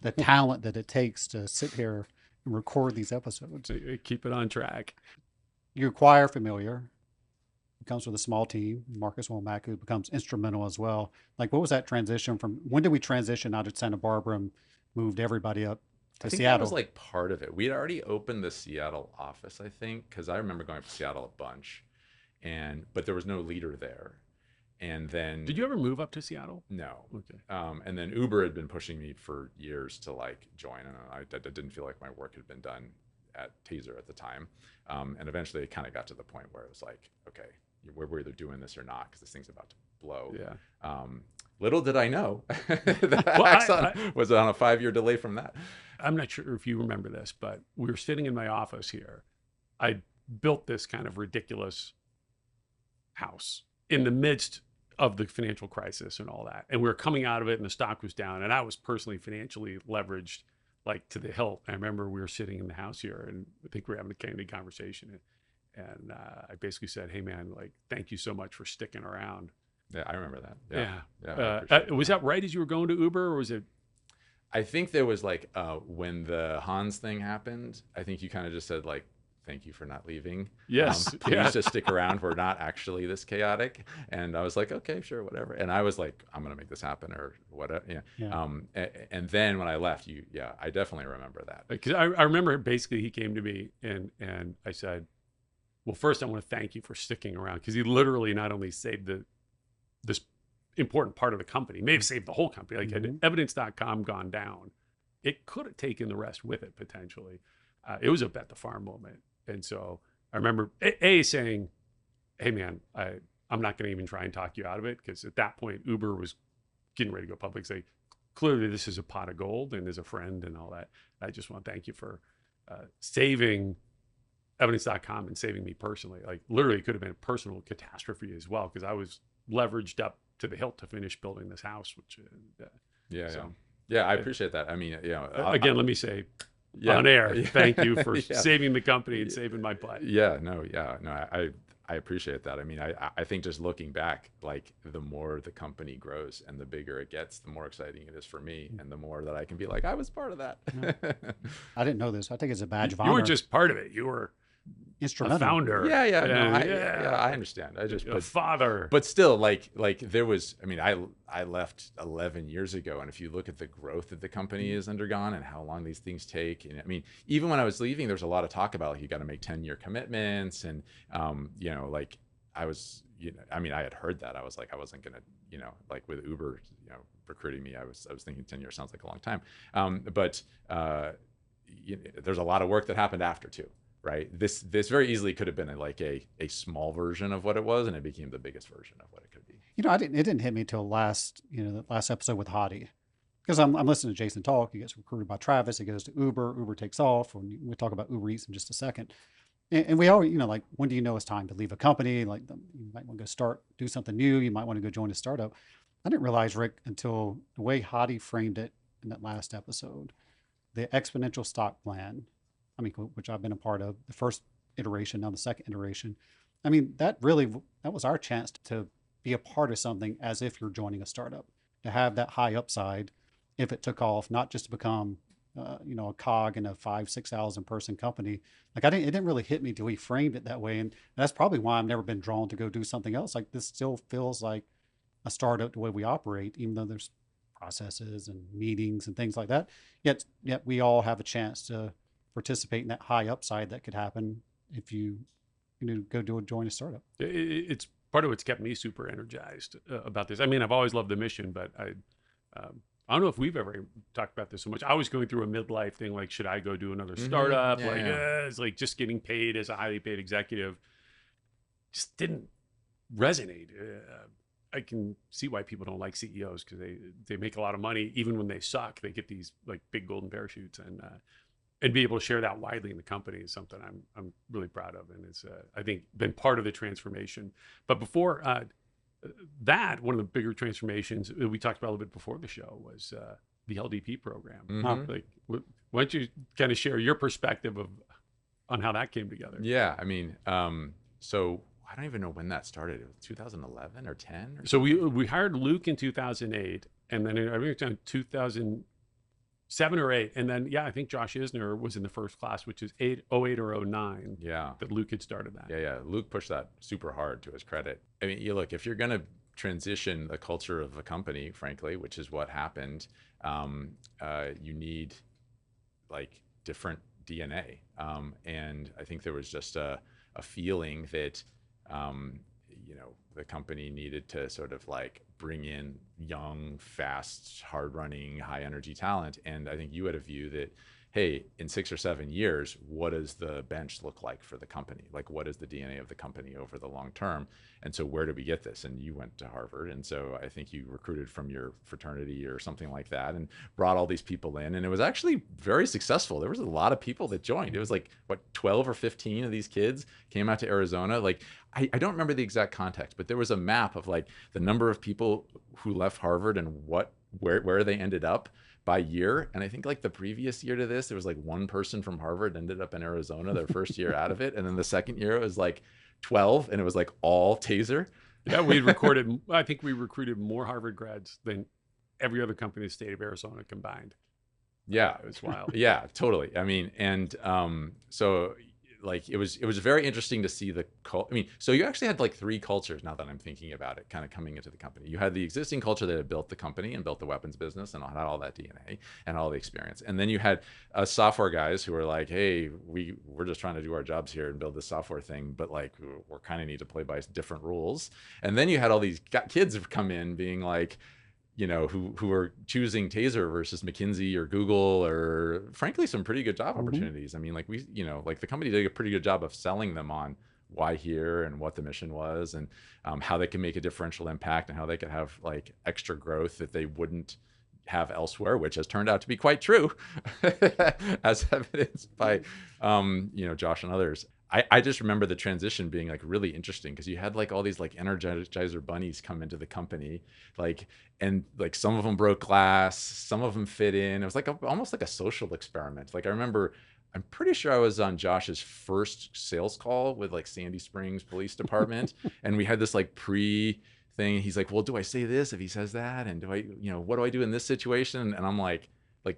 the talent that it takes to sit here and record these episodes. Keep it on track. You acquire Familiar. It comes with a small team. Marcus Womack, who becomes instrumental as well. Like, what was that transition from? When did we transition out of Santa Barbara and moved everybody up to Seattle? That was like part of it. We had already opened the Seattle office, I think, because I remember going to Seattle a bunch, but there was no leader there. And then, did you ever move up to Seattle? No. Okay. And then Uber had been pushing me for years to like join, and I didn't feel like my work had been done at Taser at the time. And eventually, it kind of got to the point where it was like, okay, we're either doing this or not, because this thing's about to blow. Yeah. Little did I know that Axon was on a 5-year delay from that. I'm not sure if you remember this, but we were sitting in my office here. I built this kind of ridiculous house in the midst of the financial crisis and all that. And we were coming out of it and the stock was down. And I was personally financially leveraged like to the hilt. I remember we were sitting in the house here and I think we were having a candid conversation. And I basically said, hey, man, like, thank you so much for sticking around. Yeah, I remember that. Yeah. Was that right as you were going to Uber or was it? I think there was like when the Hans thing happened, I think you kind of just said like, thank you for not leaving. Yes. Please just stick around. We're not actually this chaotic. And I was like, okay, sure, whatever. And I was like, I'm going to make this happen or whatever. Yeah. And then when I left, I definitely remember that. Because I remember basically he came to me and I said, well, first I want to thank you for sticking around because he literally not only saved this important part of the company, may have saved the whole company. Like had evidence.com gone down, it could have taken the rest with it potentially. It was a bet the farm moment. And so I remember saying, hey, man, I'm not going to even try and talk you out of it because at that point, Uber was getting ready to go public. Say, clearly this is a pot of gold and as a friend and all that. I just want to thank you for saving evidence.com and saving me personally. Like literally it could have been a personal catastrophe as well because I was leveraged up to the hilt to finish building this house, which I appreciate that. I mean, again, let me say on air, thank you for saving the company and saving my butt. I appreciate that. I mean, I think just looking back, like the more the company grows and the bigger it gets, the more exciting it is for me and the more that I can be like, I was part of that. I didn't know this. I think it's a badge of honor. You were just part of it. You were instrumental. A founder. I understand. I just a father. But still, like there was. I mean, I left 11 years ago, and if you look at the growth that the company has undergone and how long these things take, and I mean, even when I was leaving, there was a lot of talk about like, you got to make 10-year commitments, and like I was, I mean, I had heard that. I was like, I wasn't gonna, like with Uber, recruiting me, I was thinking 10 years sounds like a long time, but there's a lot of work that happened after too. Right. This very easily could have been a small version of what it was, and it became the biggest version of what it could be. It didn't hit me till the last episode with Hadi, because I'm listening to Jason talk. He gets recruited by Travis. He goes to Uber. Uber takes off. We talk about Uber Eats in just a second. And we always, like, when do you know it's time to leave a company? Like, you might want to go do something new. You might want to go join a startup. I didn't realize, Rick, until the way Hadi framed it in that last episode, the exponential stock plan. I mean, which I've been a part of, the first iteration, now the second iteration. I mean, that was our chance to be a part of something as if you're joining a startup, to have that high upside if it took off, not just to become, a cog in a 5,000-6,000 person company. Like it didn't really hit me till he framed it that way. And that's probably why I've never been drawn to go do something else. Like this still feels like a startup the way we operate, even though there's processes and meetings and things like that. Yet we all have a chance to participate in that high upside that could happen if you join a startup. It's part of what's kept me super energized about this. I mean, I've always loved the mission, but I don't know if we've ever talked about this so much. I was going through a midlife thing, like, should I go do another startup? It's like just getting paid as a highly paid executive just didn't resonate. I can see why people don't like CEOs because they make a lot of money. Even when they suck, they get these like big golden parachutes, and be able to share that widely in the company is something I'm really proud of, and it's I think been part of the transformation. But before that, one of the bigger transformations we talked about a little bit before the show was the LDP program. Like, why don't you kind of share your perspective on how that came together? Yeah, I mean, so I don't even know when that started. It was 2011 or 10. So we hired Luke in 2008, and then I think in 2007 or 8, and then I think Josh Isner was in the first class, which is 08 or 09. Yeah, that Luke had started that. Yeah. Luke pushed that super hard, to his credit. I mean, you look, if you're gonna transition the culture of a company, frankly, which is what happened, you need like different DNA, and I think there was just a feeling that the company needed to sort of like bring in young, fast, hard running, high energy talent. And I think you had a view that, hey, in 6 or 7 years, what does the bench look like for the company? Like, what is the DNA of the company over the long term? And so where did we get this? And you went to Harvard. And so I think you recruited from your fraternity or something like that and brought all these people in. And it was actually very successful. There was a lot of people that joined. It was like, what, 12 or 15 of these kids came out to Arizona. Like, I don't remember the exact context, but there was a map of like the number of people who left Harvard and where they ended up by year. And I think like the previous year to this, there was like one person from Harvard ended up in Arizona their first year out of it. And then the second year it was like 12 and it was like all Taser. Yeah, I think we recruited more Harvard grads than every other company in the state of Arizona combined. Yeah. It was wild. Yeah, totally. I mean, and so like it was very interesting to see so you actually had like three cultures, now that I'm thinking about it, kind of coming into the company. You had the existing culture that had built the company and built the weapons business and had all that DNA and all the experience. And then you had software guys who were like, hey, we're just trying to do our jobs here and build this software thing, but like we're kind of need to play by different rules. And then you had all these kids have come in being like, who are choosing Taser versus McKinsey or Google or frankly, some pretty good job opportunities. I mean, like like the company did a pretty good job of selling them on why here and what the mission was and how they can make a differential impact and how they could have like extra growth that they wouldn't have elsewhere, which has turned out to be quite true, as evidenced by, Josh and others. I just remember the transition being like really interesting because you had like all these like Energizer bunnies come into the company, and some of them broke glass, some of them fit in. It was like almost like a social experiment. Like I remember, I'm pretty sure I was on Josh's first sales call with like Sandy Springs Police Department, and we had this like thing. He's like, well, do I say this if he says that? And do I, what do I do in this situation? And I'm like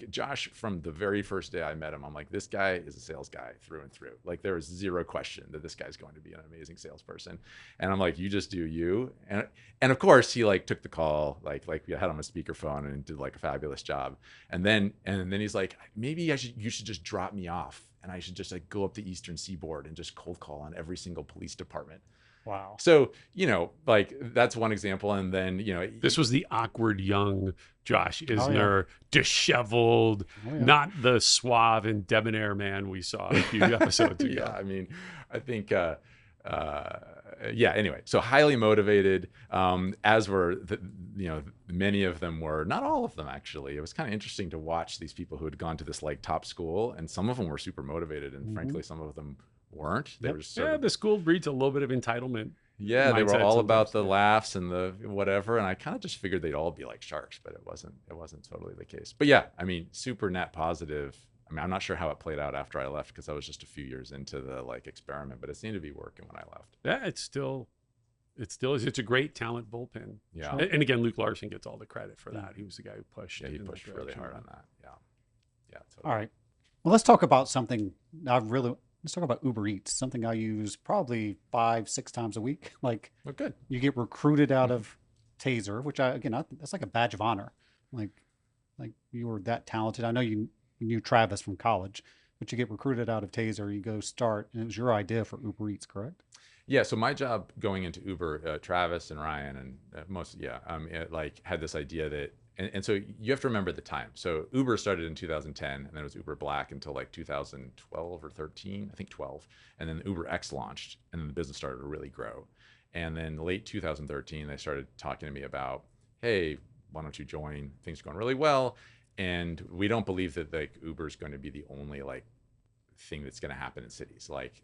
Josh, from the very first day I met him, I'm like, this guy is a sales guy through and through. Like there is zero question that this guy's going to be an amazing salesperson. And I'm like, you just do you. And of course he like took the call, like we had him on a speakerphone and did like a fabulous job. And then he's like, maybe you should just drop me off and I should just like go up the Eastern Seaboard and just cold call on every single police department. Wow. So, like that's one example. And then, this was the awkward young Josh Isner, yeah. disheveled, not the suave and debonair man we saw a few episodes ago. Yeah, I mean, I think, anyway, so highly motivated, as were, many of them were, not all of them actually. It was kind of interesting to watch these people who had gone to this like top school, and some of them were super motivated, and frankly, some of them weren't. They were just the school breeds a little bit of entitlement. Yeah, they were all about the laughs and the whatever, and I kind of just figured they'd all be like sharks, but it wasn't totally the case. But yeah, I mean, super net positive. I mean, I'm not sure how it played out after I left because I was just a few years into the like experiment, but it seemed to be working when I left. Yeah, it still is. It's a great talent bullpen. Yeah, and again, Luke Larson gets all the credit for that. He was the guy who pushed. Yeah, he pushed really hard on that. Yeah. Totally. All right. Well, let's talk about something let's talk about Uber Eats, something I use probably 5-6 times a week. Like, good. You get recruited out of Taser, which that's like a badge of honor. Like you were that talented. I know you knew Travis from college, but you get recruited out of Taser, you go start, and it was your idea for Uber Eats, correct? Yeah. So my job going into Uber, Travis and Ryan and had this idea that. And so you have to remember the time. So Uber started in 2010, and then it was Uber Black until like 2012 or 13, I think 12. And then Uber X launched, and then the business started to really grow. And then late 2013, they started talking to me about, hey, why don't you join? Things are going really well. And we don't believe that like Uber is going to be the only like thing that's going to happen in cities. Like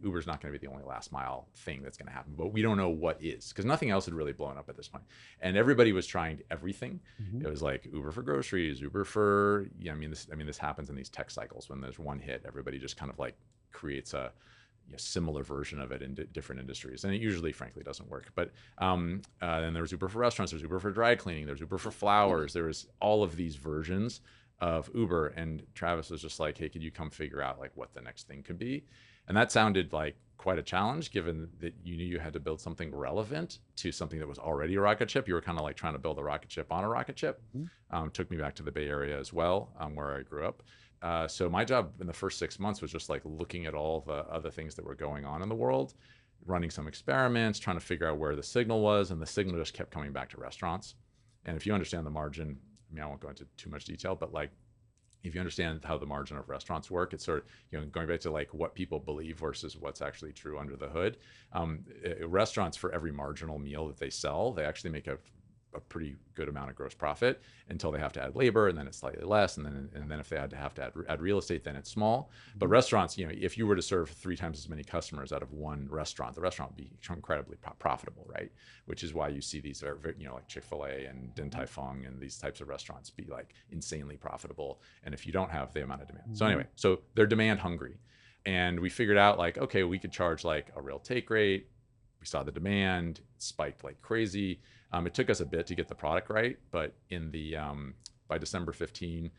Uber's not going to be the only last mile thing that's going to happen, but we don't know what is, because nothing else had really blown up at this point. And everybody was trying everything. It was like Uber for groceries, Uber for, this happens in these tech cycles. When there's one hit, everybody just kind of like creates a similar version of it in different industries. And it usually, frankly, doesn't work. But then there was Uber for restaurants, there's Uber for dry cleaning, there's Uber for flowers. There was all of these versions of Uber, and Travis was just like, hey, could you come figure out like what the next thing could be? And that sounded like quite a challenge, given that you knew you had to build something relevant to something that was already a rocket ship. You were kind of like trying to build a rocket ship on a rocket ship. Took me back to the Bay Area as well, where I grew up. So my job in the first 6 months was just like looking at all the other things that were going on in the world, running some experiments, trying to figure out where the signal was, and the signal just kept coming back to restaurants. And if you understand the margin, I mean, I won't go into too much detail, but like, if you understand how the margin of restaurants work, it's sort of, going back to like what people believe versus what's actually true under the hood. Restaurants, for every marginal meal that they sell, they actually make a pretty good amount of gross profit until they have to add labor, and then it's slightly less, and then if they have to add real estate, then it's small. But restaurants, if you were to serve 3 times as many customers out of one restaurant, the restaurant would be incredibly profitable, right? Which is why you see these, like Chick-fil-A and Din Tai Fung and these types of restaurants be like insanely profitable, and if you don't have the amount of demand. So anyway, so they're demand hungry, and we figured out like, okay, we could charge like a real take rate. We saw the demand spiked like crazy. It took us a bit to get the product right, but by December 15,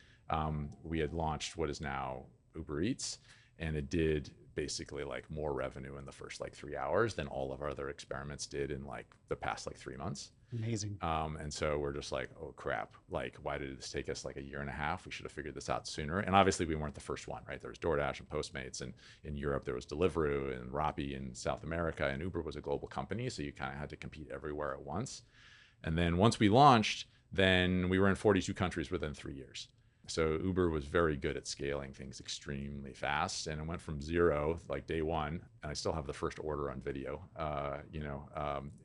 we had launched what is now Uber Eats, and it did basically like more revenue in the first like 3 hours than all of our other experiments did in like the past like 3 months. Amazing. And so we're just like, oh crap, like why did this take us like a year and a half? We should have figured this out sooner. And obviously we weren't the first one, right? There was DoorDash and Postmates, and in Europe there was Deliveroo and Rappi in South America, and Uber was a global company, so you kind of had to compete everywhere at once. And then once we launched, then we were in 42 countries within 3 years. So Uber was very good at scaling things extremely fast, and it went from 0 like day one, and I still have the first order on video.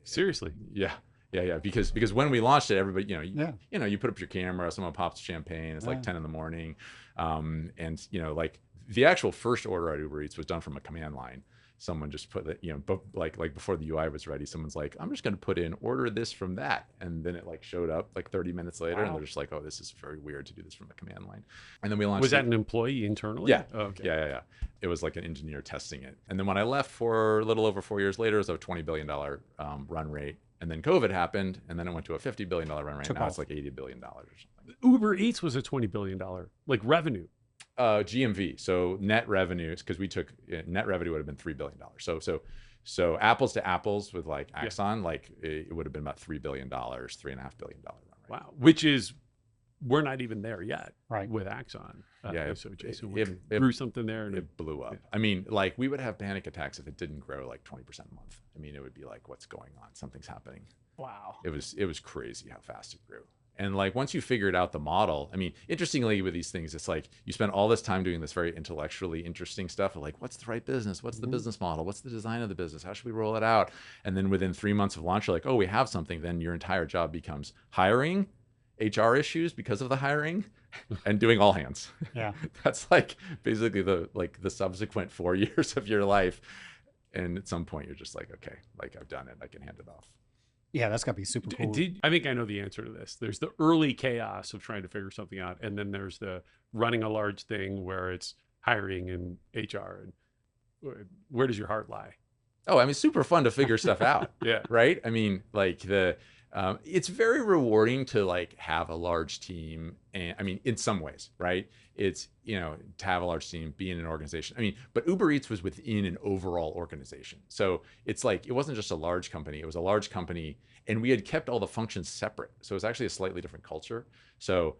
Seriously? Yeah. Because when we launched it, everybody, you put up your camera, someone pops champagne, it's like 10 in the morning, and like the actual first order at Uber Eats was done from a command line. Someone just put it, like before the UI was ready, someone's like, I'm just going to put in order this from that. And then it like showed up like 30 minutes later. Wow. And they're just like, oh, this is very weird to do this from a command line. And then we launched. Was that an employee internally? Yeah. Oh, okay. Yeah. It was like an engineer testing it. And then when I left for a little over 4 years later, it was a $20 billion run rate. And then COVID happened, and then it went to a $50 billion run rate. Now it's like $80 billion or something. Uber Eats was a $20 billion like revenue. GMV, so net revenues, because we took net revenue would have been $3 billion. So apples to apples with like Axon, like it would have been about $3 billion, $3.5 billion run rate. Wow, which is we're not even there yet, right? With Axon, So Jason it threw something there, and it blew up. Yeah. I mean, like we would have panic attacks if it didn't grow like 20% a month. I mean, it would be like, what's going on? Something's happening. Wow. It was crazy how fast it grew. And like once you figured out the model, I mean, interestingly with these things, it's like you spend all this time doing this very intellectually interesting stuff of like, what's the right business? What's the business model? What's the design of the business? How should we roll it out? And then within 3 months of launch, you're like, oh, we have something. Then your entire job becomes hiring, HR issues because of the hiring, and doing all hands. Yeah. That's like basically the subsequent 4 years of your life. And at some point you're just like, okay, like I've done it. I can hand it off. Yeah, that's got to be super cool. I think I know the answer to this. There's the early chaos of trying to figure something out, and then there's the running a large thing where it's hiring and HR. And where does your heart lie? Oh, I mean, super fun to figure stuff out. Yeah. Right. I mean, like it's very rewarding to like have a large team, and I mean, in some ways, right? It's, to have a large team, be in an organization. I mean, but Uber Eats was within an overall organization. So it's like, it wasn't just a large company, it was a large company, and we had kept all the functions separate. So it was actually a slightly different culture. So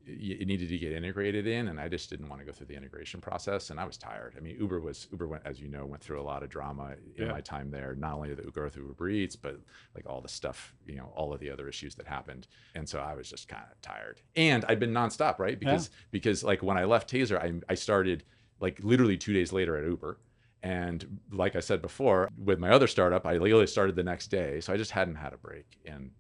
it needed to get integrated in, and I just didn't want to go through the integration process, and I was tired. I mean, Uber went, as you know, went through a lot of drama in my time there. Not only the growth of Uber Eats, but like all the stuff, all of the other issues that happened. And so I was just kind of tired. And I'd been nonstop, right? Because like when I left Taser, I started like literally 2 days later at Uber. And like I said before, with my other startup, I literally started the next day. So I just hadn't had a break in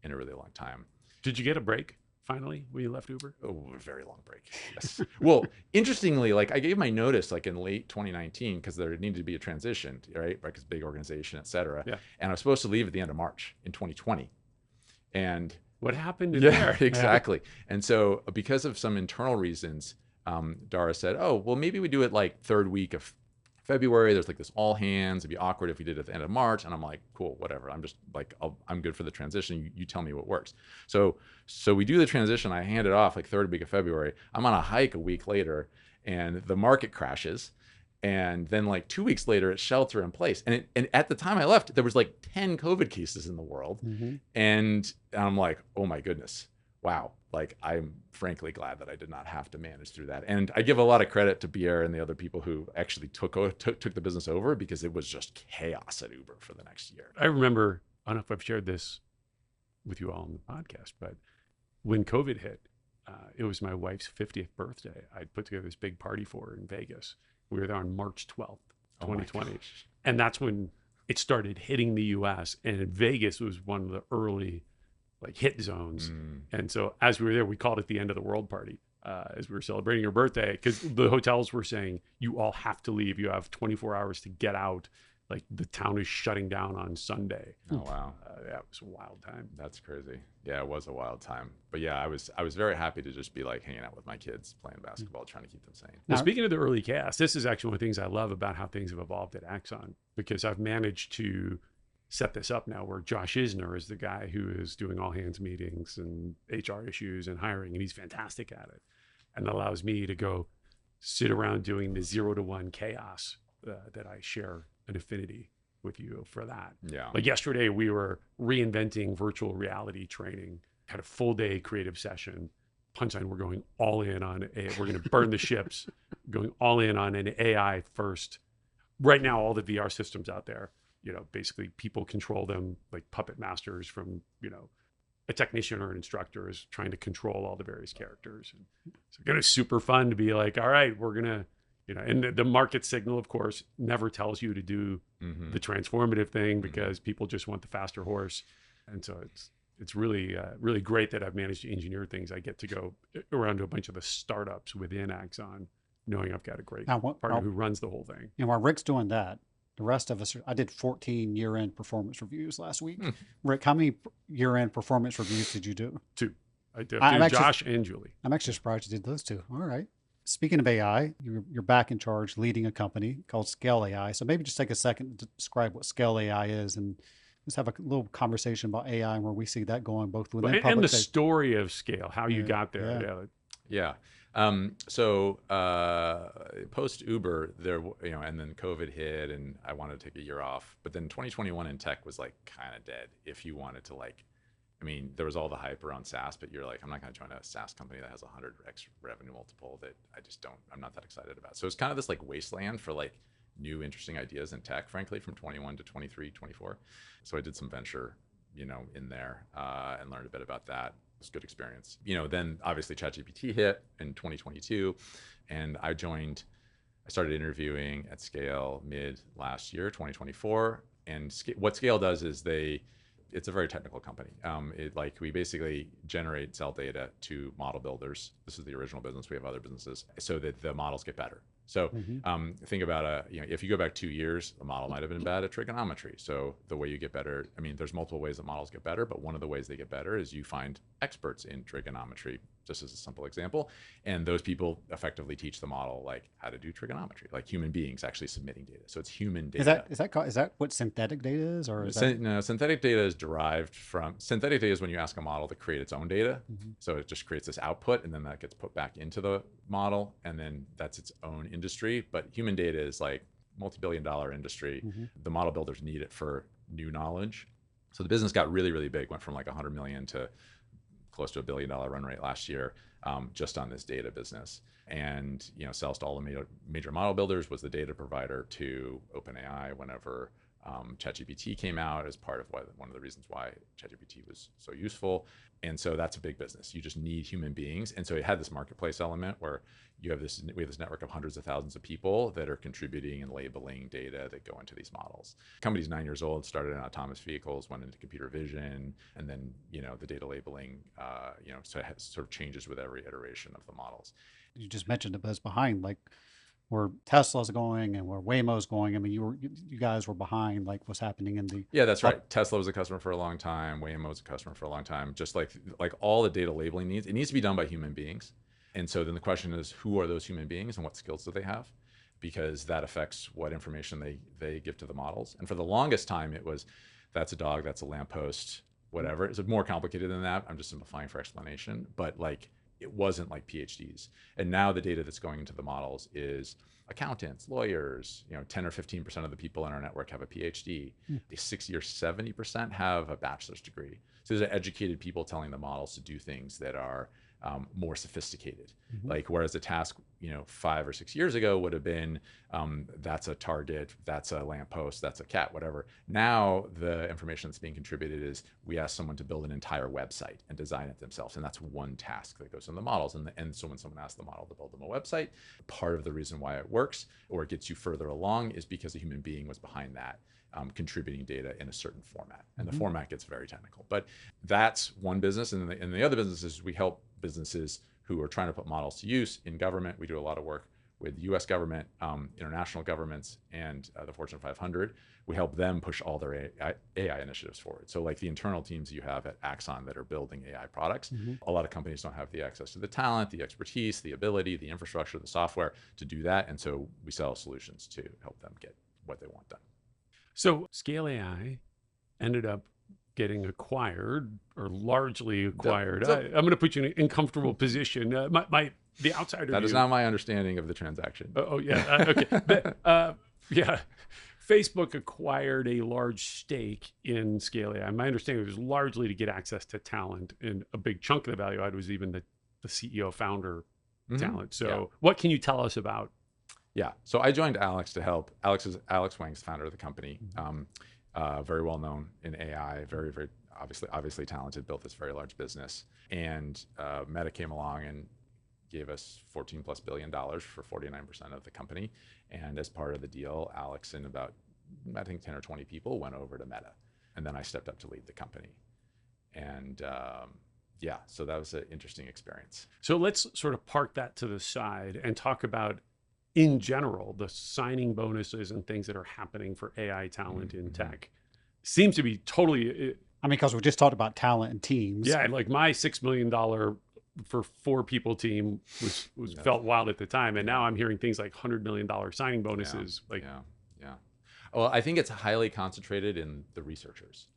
a really long time. Did you get a break finally when you left Uber? Oh, a very long break. Yes. Well, interestingly, like I gave my notice like in late 2019 because there needed to be a transition, right? Because big organization, et cetera. Yeah. And I was supposed to leave at the end of March in 2020. And what happened in there? Exactly. And so because of some internal reasons, Dara said, oh, well, maybe we do it like third week of February. There's like this all hands. It'd be awkward if we did it at the end of March. And I'm like, cool, whatever. I'm just like, I'm good for the transition. You tell me what works. So we do the transition. I hand it off like third week of February. I'm on a hike a week later, and the market crashes. And then like 2 weeks later, it's shelter in place. And at the time I left, there was like 10 COVID cases in the world. Mm-hmm. And I'm like, oh my goodness, wow. Like, I'm frankly glad that I did not have to manage through that. And I give a lot of credit to Pierre and the other people who actually took the business over, because it was just chaos at Uber for the next year. I remember, I don't know if I've shared this, with you all on the podcast, but when COVID hit, it was my wife's 50th birthday. I'd put together this big party for her in Vegas. We were there on March 12th, 2020. And that's when it started hitting the US. And Vegas was one of the early like hit zones. And so as we were there, we called it the end of the world party as we were celebrating her birthday, because the hotels were saying, you all have to leave. You have 24 hours to get out. Like the town is shutting down on Sunday. Oh, wow. That was a wild time. That's crazy. Yeah, it was a wild time. But yeah, I was very happy to just be like hanging out with my kids, playing basketball, trying to keep them sane. Now, speaking of the early chaos, this is actually one of the things I love about how things have evolved at Axon, because I've managed to set this up now where Josh Isner is the guy who is doing all hands meetings and HR issues and hiring, and he's fantastic at it. And that allows me to go sit around doing the 0 to 1 chaos that I share an affinity with you for that. Yeah. Like yesterday, we were reinventing virtual reality training, had a full day creative session. Punchline, we're going all in on we're going to burn the ships, going all in on an AI first. Right now, all the VR systems out there, basically people control them like puppet masters from, a technician or an instructor is trying to control all the various characters. And so it's super fun to be like, all right, we're going to, and the market signal, of course, never tells you to do the transformative thing, because people just want the faster horse. And so it's really, really great that I've managed to engineer things. I get to go around to a bunch of the startups within Axon, knowing I've got a great partner who runs the whole thing. And while Rick's doing that, the rest of us, I did 14 year-end performance reviews last week. Rick, how many year-end performance reviews did you do? 2. I did Josh and Julie. I'm actually surprised you did those 2. All right. Speaking of AI, you're back in charge leading a company called Scale AI. So maybe just take a second to describe what Scale AI is, and let's have a little conversation about AI and where we see that going, both within public and the safety. Story of Scale, how you got there. Yeah. So post Uber, there, and then COVID hit, and I wanted to take a year off. But then 2021 in tech was like kind of dead. If you wanted to there was all the hype around SaaS, but you're like, I'm not going to join a SaaS company that has 100x revenue multiple that I'm not that excited about. So it's kind of this like wasteland for like new interesting ideas in tech, frankly, from 21 to 23, 24. So I did some venture, in there and learned a bit about that. It was a good experience. Then obviously ChatGPT hit in 2022, and I started interviewing at Scale mid last year, 2024. And what Scale does is it's a very technical company. We basically sell data to model builders. This is the original business. We have other businesses, so that the models get better. So think about if you go back 2 years, the model might have been bad at trigonometry. So the way you get better, there's multiple ways that models get better, but one of the ways they get better is you find experts in trigonometry, just as a simple example. And those people effectively teach the model like how to do trigonometry, like human beings actually submitting data. So it's human data. Is that what synthetic data is, or is No, synthetic data is derived from synthetic data is when you ask a model to create its own data. So it just creates this output, and then that gets put back into the model, and then that's its own industry. But human data is like multi-billion-dollar industry. The model builders need it for new knowledge. So the business got really, really big, went from like 100 million to close to $1 billion run rate last year, just on this data business. And sells to all the major model builders, was the data provider to OpenAI whenever ChatGPT came out, as part of one of the reasons why ChatGPT was so useful. And so that's a big business. You just need human beings. And so it had this marketplace element where we have this network of hundreds of thousands of people that are contributing and labeling data that go into these models. The company's 9 years old, started in autonomous vehicles, went into computer vision, and then the data labeling so it sort of changes with every iteration of the models. You just mentioned it was behind, like where Tesla's going and where Waymo's going. You guys were behind like what's happening in the. Yeah, that's right. Tesla was a customer for a long time. Waymo was a customer for a long time. Just like all the data labeling it needs to be done by human beings. And so then the question is, who are those human beings and what skills do they have? Because that affects what information they give to the models. And for the longest time, it was, that's a dog, that's a lamppost, whatever. It's more complicated than that. I'm just simplifying for explanation. But it wasn't like PhDs. And now the data that's going into the models is accountants, lawyers, 10 or 15% of the people in our network have a PhD. 60 or 70% have a bachelor's degree. So these are educated people telling the models to do things that are more sophisticated. Mhm. Like whereas a task, 5 or 6 years ago would have been, that's a target, that's a lamppost, that's a cat, whatever. Now the information that's being contributed is we ask someone to build an entire website and design it themselves, and that's one task that goes in the models. And so when someone asks the model to build them a website, part of the reason why it works or it gets you further along is because a human being was behind that. Contributing data in a certain format, and the format gets very technical. But that's one business, and the other business is we help businesses who are trying to put models to use in government. We do a lot of work with U.S. government, international governments, and the Fortune 500. We help them push all their AI initiatives forward. So like the internal teams you have at Axon that are building AI products, a lot of companies don't have the access to the talent, the expertise, the ability, the infrastructure, the software to do that. And so we sell solutions to help them get what they want done. So Scale AI ended up getting acquired or largely acquired. I'm going to put you in an uncomfortable position. The outsider That view. is not my understanding of the transaction. Yeah. Okay. Yeah. Facebook acquired a large stake in Scale AI. My understanding was largely to get access to talent, and a big chunk of the value add was even the CEO founder talent. So what can you tell us about? Yeah, so I joined Alex to help. Alex Wang's the founder of the company, very well known in AI, very, very obviously talented, built this very large business. And Meta came along and gave us $14+ billion for 49% of the company. And as part of the deal, Alex and about, I think 10 or 20 people went over to Meta. And then I stepped up to lead the company. And yeah, so that was an interesting experience. So let's sort of park that to the side and talk about, in general, the signing bonuses and things that are happening for AI talent in tech. Seems to be totally... I mean, because we just talked about talent and teams. Yeah, like my $6 million for 4 people team was felt wild at the time. And now I'm hearing things like $100 million signing bonuses. Yeah. Well, I think it's highly concentrated in the researchers.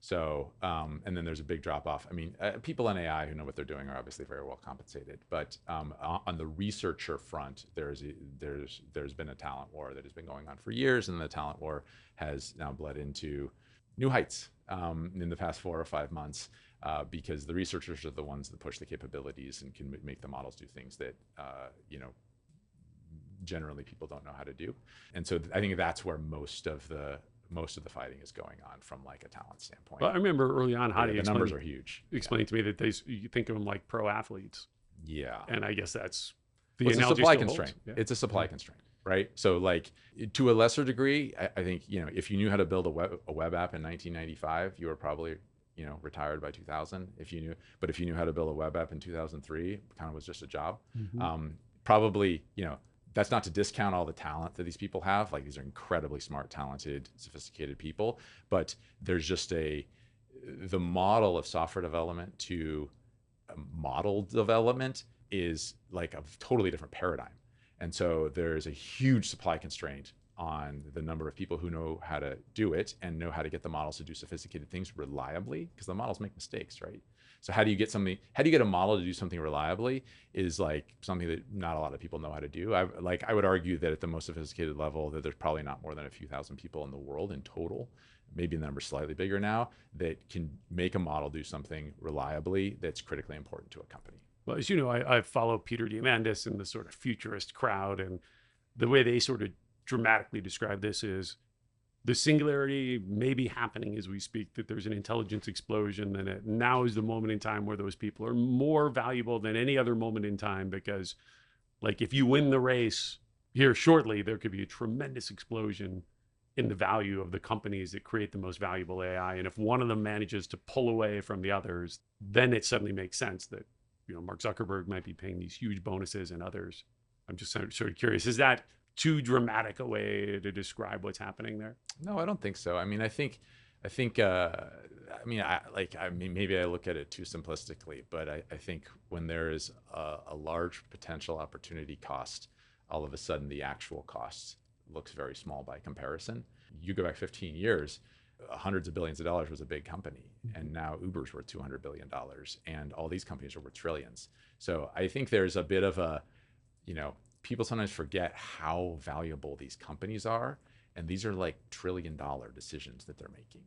So, and then there's a big drop off. I mean, people in AI who know what they're doing are obviously very well compensated, but on the researcher front, there's been a talent war that has been going on for years, and the talent war has now bled into new heights in the past 4 or 5 months, because the researchers are the ones that push the capabilities and can make the models do things that generally people don't know how to do. And so I think that's where most of the fighting is going on from like a talent standpoint. Well, I remember early on, the numbers are huge. Explained to me that you think of them like pro athletes. Yeah. And I guess that's the it's a analogy supply still constraint. holds. Yeah. It's a supply constraint, right? So like to a lesser degree, I think, if you knew how to build a web app in 1995, you were probably, retired by 2000. If you knew how to build a web app in 2003, it kind of was just a job. Probably, that's not to discount all the talent that these people have. Like these are incredibly smart, talented, sophisticated people, but there's just the model of software development to model development is like a totally different paradigm. And so there's a huge supply constraint on the number of people who know how to do it and know how to get the models to do sophisticated things reliably, because the models make mistakes, right? So how do you get a model to do something reliably is like something that not a lot of people know how to do. I would argue that at the most sophisticated level that there's probably not more than a few thousand people in the world in total, maybe the number's slightly bigger now, that can make a model do something reliably that's critically important to a company. Well, as you know, I follow Peter Diamandis and the sort of futurist crowd, and the way they sort of dramatically describe this is the singularity may be happening as we speak, that there's an intelligence explosion, and now is the moment in time where those people are more valuable than any other moment in time, because like if you win the race here shortly, there could be a tremendous explosion in the value of the companies that create the most valuable AI. And if one of them manages to pull away from the others, then it suddenly makes sense that, Mark Zuckerberg might be paying these huge bonuses and others. I'm just sort of curious, is that too dramatic a way to describe what's happening there? No, I don't think so. I mean, maybe I look at it too simplistically, but I think when there is a large potential opportunity cost, all of a sudden the actual cost looks very small by comparison. You go back 15 years, hundreds of billions of dollars was a big company, and now Uber's worth $200 billion, and all these companies are worth trillions. So I think there's a bit of a, people sometimes forget how valuable these companies are, and these are like $1 trillion decisions that they're making.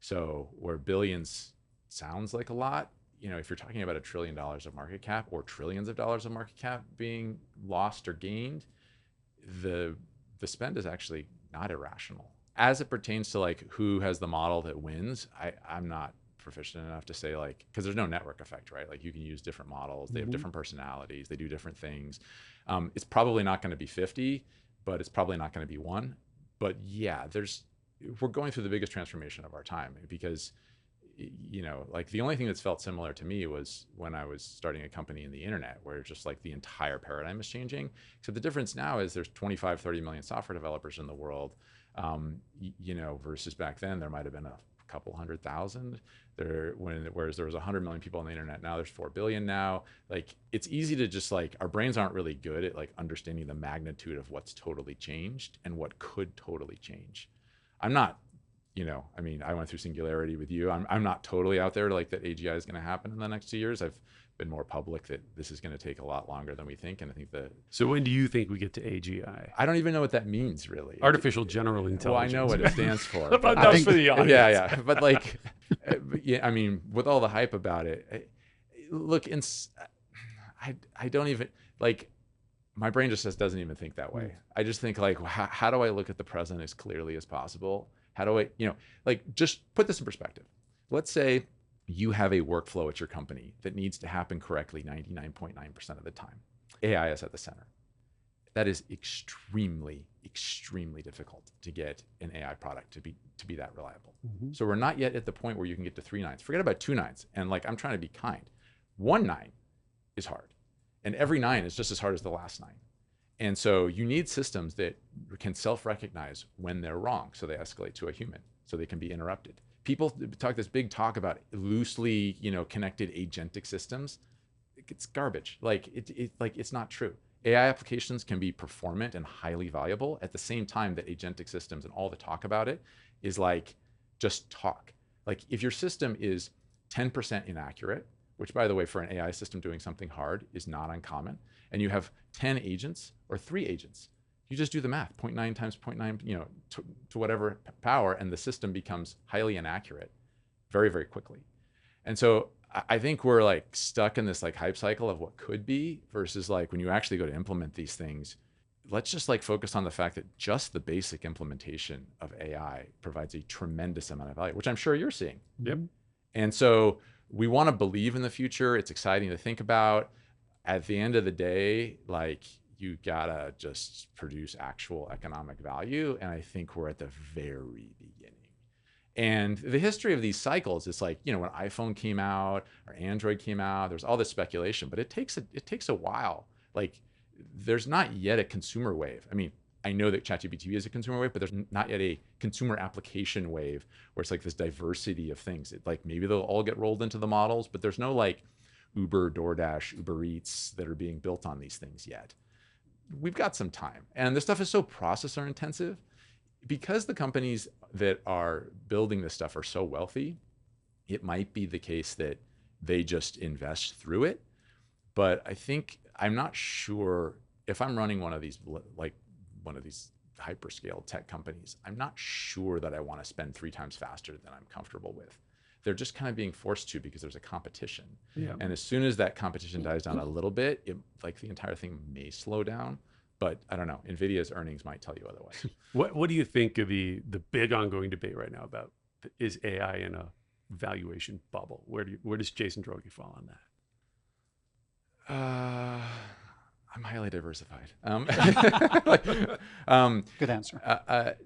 So where billions sounds like a lot, if you're talking about $1 trillion of market cap or trillions of dollars of market cap being lost or gained, the spend is actually not irrational. As it pertains to like who has the model that wins, I'm not proficient enough to say, like, because there's no network effect, right? Like you can use different models, they have different personalities, they do different things. It's probably not going to be 50, but it's probably not going to be one. But yeah, we're going through the biggest transformation of our time, because like the only thing that's felt similar to me was when I was starting a company in the internet, where just like the entire paradigm is changing. So the difference now is there's 25, 30 million software developers in the world, versus back then there might have been a couple 100,000 whereas there was 100 million people on the internet. Now there's 4 billion now. Like it's easy to just like, our brains aren't really good at like understanding the magnitude of what's totally changed and what could totally change. I'm not, I went through Singularity with you. I'm not totally out there like that AGI is going to happen in the next 2 years. I've been more public that this is going to take a lot longer than we think. And I think So when do you think we get to AGI? I don't even know what that means, really. Artificial General Intelligence. Well, I know what it stands for. But that's for the audience. Yeah. But like, with all the hype about it, look, I don't even, like, my brain just doesn't even think that way. I just think like, how do I look at the present as clearly as possible? How do I, like, just put this in perspective. Let's say you have a workflow at your company that needs to happen correctly 99.9% of the time. AI is at the center. That is extremely, extremely difficult to get an AI product to be that reliable. So we're not yet at the point where you can get to 3 nines. Forget about 2 nines. And like, I'm trying to be kind. 1 9 is hard. And every 9 is just as hard as the last 9. And so you need systems that can self-recognize when they're wrong, so they escalate to a human, so they can be interrupted. People talk this big talk about loosely, connected agentic systems. It's garbage. Like it's not true. AI applications can be performant and highly valuable at the same time that agentic systems and all the talk about it is like just talk. Like if your system is 10% inaccurate, which by the way, for an AI system doing something hard is not uncommon, and you have 10 agents or 3 agents, you just do the math, 0.9 times 0.9, to whatever power, and the system becomes highly inaccurate very, very quickly. And so I think we're like stuck in this like hype cycle of what could be versus like when you actually go to implement these things, let's just like focus on the fact that just the basic implementation of AI provides a tremendous amount of value, which I'm sure you're seeing. Yep. And so we want to believe in the future. It's exciting to think about. At the end of the day, like, you gotta just produce actual economic value. And I think we're at the very beginning. And the history of these cycles is like, when iPhone came out or Android came out, there's all this speculation, but it takes a while. Like, there's not yet a consumer wave. I mean, I know that ChatGPT is a consumer wave, but there's not yet a consumer application wave where it's like this diversity of things. Like maybe they'll all get rolled into the models, but there's no like Uber, DoorDash, Uber Eats that are being built on these things yet. We've got some time. And this stuff is so processor intensive because the companies that are building this stuff are so wealthy. It might be the case that they just invest through it. But I'm not sure if I'm running one of these hyperscale tech companies, I'm not sure that I want to spend 3 times faster than I'm comfortable with. They're just kind of being forced to because there's a competition. Yeah. And as soon as that competition dies down a little bit, the entire thing may slow down. But I don't know. NVIDIA's earnings might tell you otherwise. What do you think of the big ongoing debate right now about, is AI in a valuation bubble? Where does Jason Droege fall on that? I'm highly diversified. Good answer.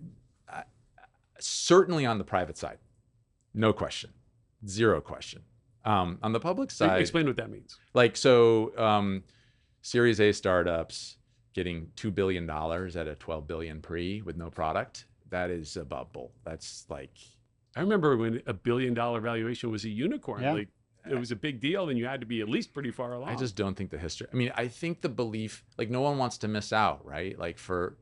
Certainly on the private side, no question, 0 question. On the public side, explain what that means. Like, so Series A startups getting $2 billion at a 12 billion pre with no product, that is a bubble. That's like, I remember when $1 billion valuation was a unicorn. Yeah. Like, it was a big deal, and you had to be at least pretty far along. I just don't think the history. I mean, I think the belief, like, no one wants to miss out, right? Like, for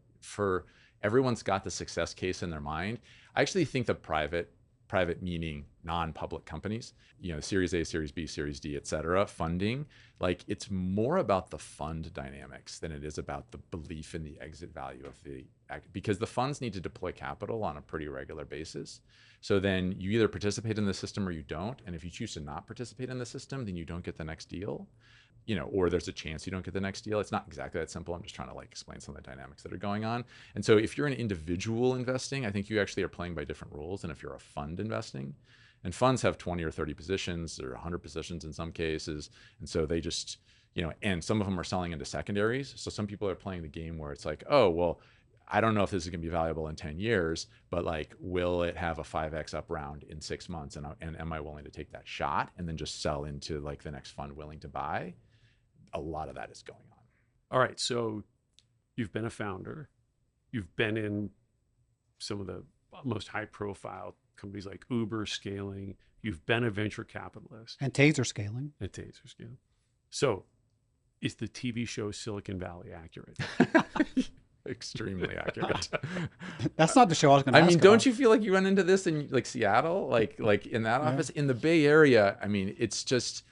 everyone's got the success case in their mind. I actually think the private private meaning non-public companies, Series A, Series B, Series D, et cetera, funding, like it's more about the fund dynamics than it is about the belief in the exit value of the act, because the funds need to deploy capital on a pretty regular basis. So then you either participate in the system or you don't. And if you choose to not participate in the system, then you don't get the next deal. Or there's a chance you don't get the next deal. It's not exactly that simple. I'm just trying to explain some of the dynamics that are going on. And so if you're an individual investing, I think you actually are playing by different rules than if you're a fund investing. And funds have 20 or 30 positions or 100 positions in some cases. And so they just, and some of them are selling into secondaries. So some people are playing the game where it's like, oh, well, I don't know if this is going to be valuable in 10 years, but will it have a 5x up round in 6 months? And am I willing to take that shot and then just sell into the next fund willing to buy? A lot of that is going on. All right. So you've been a founder. You've been in some of the most high profile companies like Uber scaling. You've been a venture capitalist. And Taser scaling. So is the TV show Silicon Valley accurate? Extremely accurate. That's not the show I was going to ask about. Don't you feel like you run into this in Seattle, like in that office? In the Bay Area, it's just,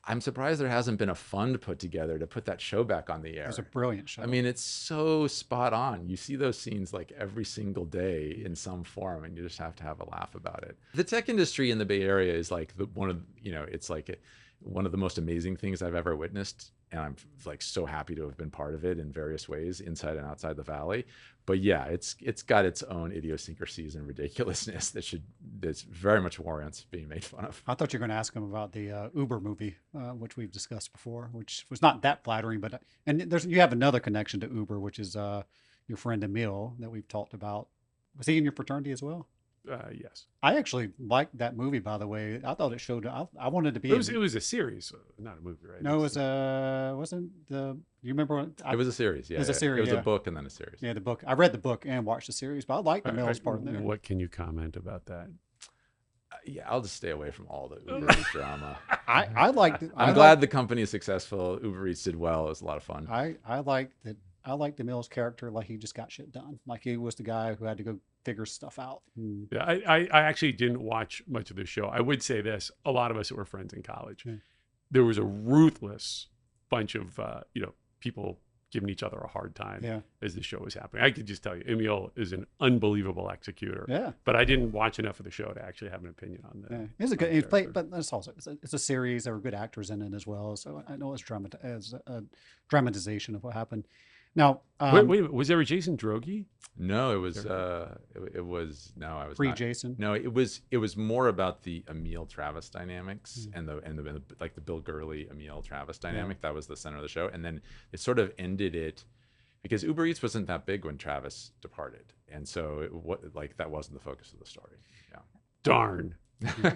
I'm surprised there hasn't been a fund put together to put that show back on the air. It was a brilliant show. It's so spot on. You see those scenes every single day in some form, and you just have to have a laugh about it. The tech industry in the Bay Area is one of the most amazing things I've ever witnessed. And I'm so happy to have been part of it in various ways, inside and outside the Valley. But yeah, it's got its own idiosyncrasies and ridiculousness that's very much warrants being made fun of. I thought you were going to ask him about the Uber movie, which we've discussed before, which was not that flattering. But you have another connection to Uber, which is your friend Emil that we've talked about. Was he in your fraternity as well? Yes. I actually liked that movie, by the way. I thought it showed. I wanted to be. It was a series, not a movie, right? No, it was wasn't the. You remember? It was a series. Yeah, it was a series. It was a book and then a series. Yeah, the book. I read the book and watched the series, but I liked the Mills part there. What can you comment about that? Yeah, I'll just stay away from all the Uber Eats drama. I liked it. I'm glad the company is successful. Uber Eats did well. It was a lot of fun. I liked that. I liked the Mills character, like he just got shit done. Like he was the guy who had to go figure stuff out. Yeah, I actually didn't watch much of the show. I would say this: a lot of us were friends in college. Yeah. There was a ruthless bunch of people giving each other a hard time as the show was happening. I could just tell you, Emil is an unbelievable executor. Yeah, but I didn't watch enough of the show to actually have an opinion on that. Yeah. It's a good, but it's also it's a series. There were good actors in it as well. So I know it's a dramatization of what happened. Now, wait, was there a Jason Droege? No, it was. It was no. I was free not. Jason. No, it was more about the Emil Travis dynamics and the Bill Gurley Emil Travis dynamic. That was the center of the show, and then it sort of ended it because Uber Eats wasn't that big when Travis departed, and so that wasn't the focus of the story. Yeah. Darn.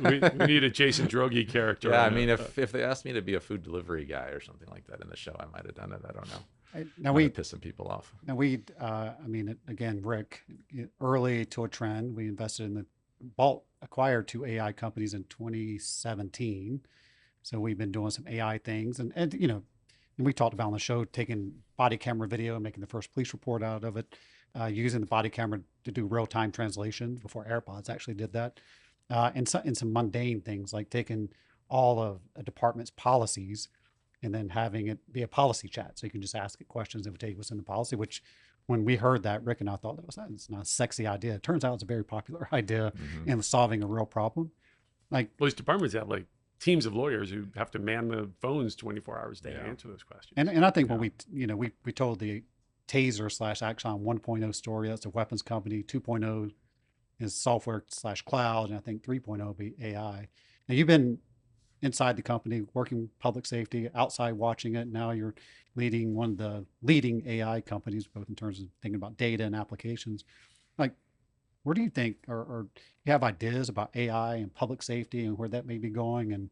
we need a Jason Droege character. Yeah, if they asked me to be a food delivery guy or something like that in the show, I might have done it. I don't know. Now we piss some people off. Now again, Rick, early to a trend. We invested in acquired 2 AI companies in 2017. So we've been doing some AI things, and we talked about on the show taking body camera video and making the first police report out of it, using the body camera to do real time translation before AirPods actually did that, and some mundane things like taking all of a department's policies and then having it be a policy chat. So you can just ask it questions and tell you what's in the policy, which when we heard that, Rick and I thought it's not a sexy idea. It turns out it's a very popular idea in solving a real problem. These departments have teams of lawyers who have to man the phones 24 hours a day to answer those questions. And I think when we told the Taser / Axon 1.0 story, that's a weapons company. 2.0 is software / cloud. And I think 3.0 will be AI. Now you've been inside the company, working public safety, outside watching it. Now you're leading one of the leading AI companies, both in terms of thinking about data and applications. Where do you think, or you have ideas about AI and public safety and where that may be going, and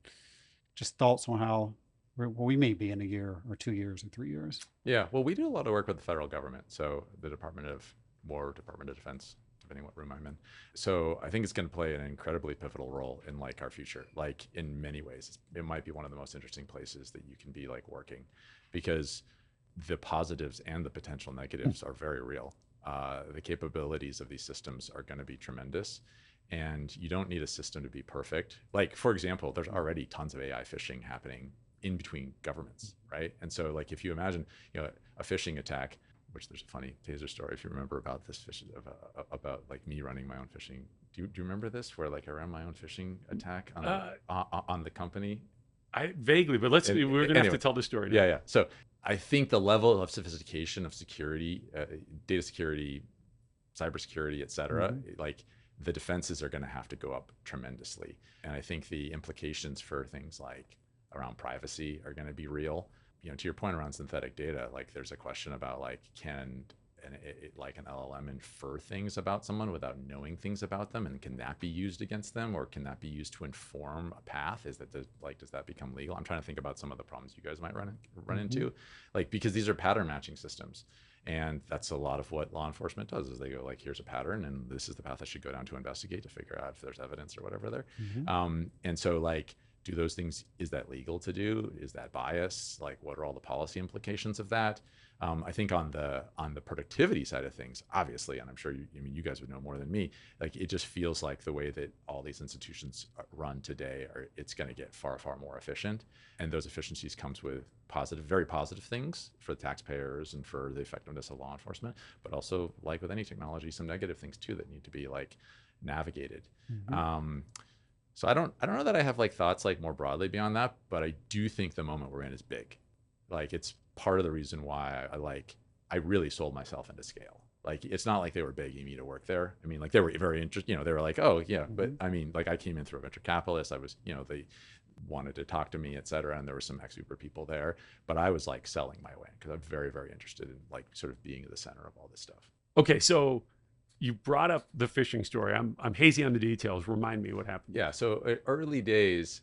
just thoughts on how we may be in a year or 2 years or 3 years? Yeah, well, we do a lot of work with the federal government. So the Department of War, Department of Defense, depending what room I'm in. So I think it's going to play an incredibly pivotal role in our future. In many ways, it might be one of the most interesting places that you can be working, because the positives and the potential negatives are very real. The capabilities of these systems are going to be tremendous. And you don't need a system to be perfect. Like, for example, there's already tons of AI phishing happening in between governments, right? And so like if you imagine, a phishing attack, which there's a funny taser story if you remember about this about like me running my own phishing. Do you remember this, where like I ran my own phishing attack on the company? I vaguely, but we're gonna have to tell the story now. Yeah. So I think the level of sophistication of security, data security, cybersecurity, et cetera, like the defenses are going to have to go up tremendously. And I think the implications for things like around privacy are going to be real. To your point around synthetic data, like there's a question about like, can an LLM infer things about someone without knowing things about them, and can that be used against them, or can that be used to inform a path? Does that become legal? I'm trying to think about some of the problems you guys might run into, like, because these are pattern matching systems, and that's a lot of what law enforcement does, is they go like, here's a pattern and this is the path I should go down to investigate, to figure out if there's evidence or whatever there. And so like, do those things, is that legal to do? Is that bias? Like, what are all the policy implications of that? I think on the productivity side of things, obviously, and I'm sure you guys would know more than me, like it just feels like the way that all these institutions run today it's going to get far, far more efficient. And those efficiencies comes with very positive things for the taxpayers and for the effectiveness of law enforcement, but also, like with any technology, some negative things too that need to be like navigated. So I don't know that I have like thoughts like more broadly beyond that, but I do think the moment we're in is big. Like it's part of the reason why I really sold myself into scale. Like it's not like they were begging me to work there. I mean, like they were very interested, they were like, oh yeah, but I mean, like I came in through a venture capitalist. I was, they wanted to talk to me, et cetera. And there were some ex-Uber people there, but I was like selling my way because I'm very, very interested in like sort of being at the center of all this stuff. Okay. So you brought up the phishing story. I'm hazy on the details. Remind me what happened. Yeah. So early days,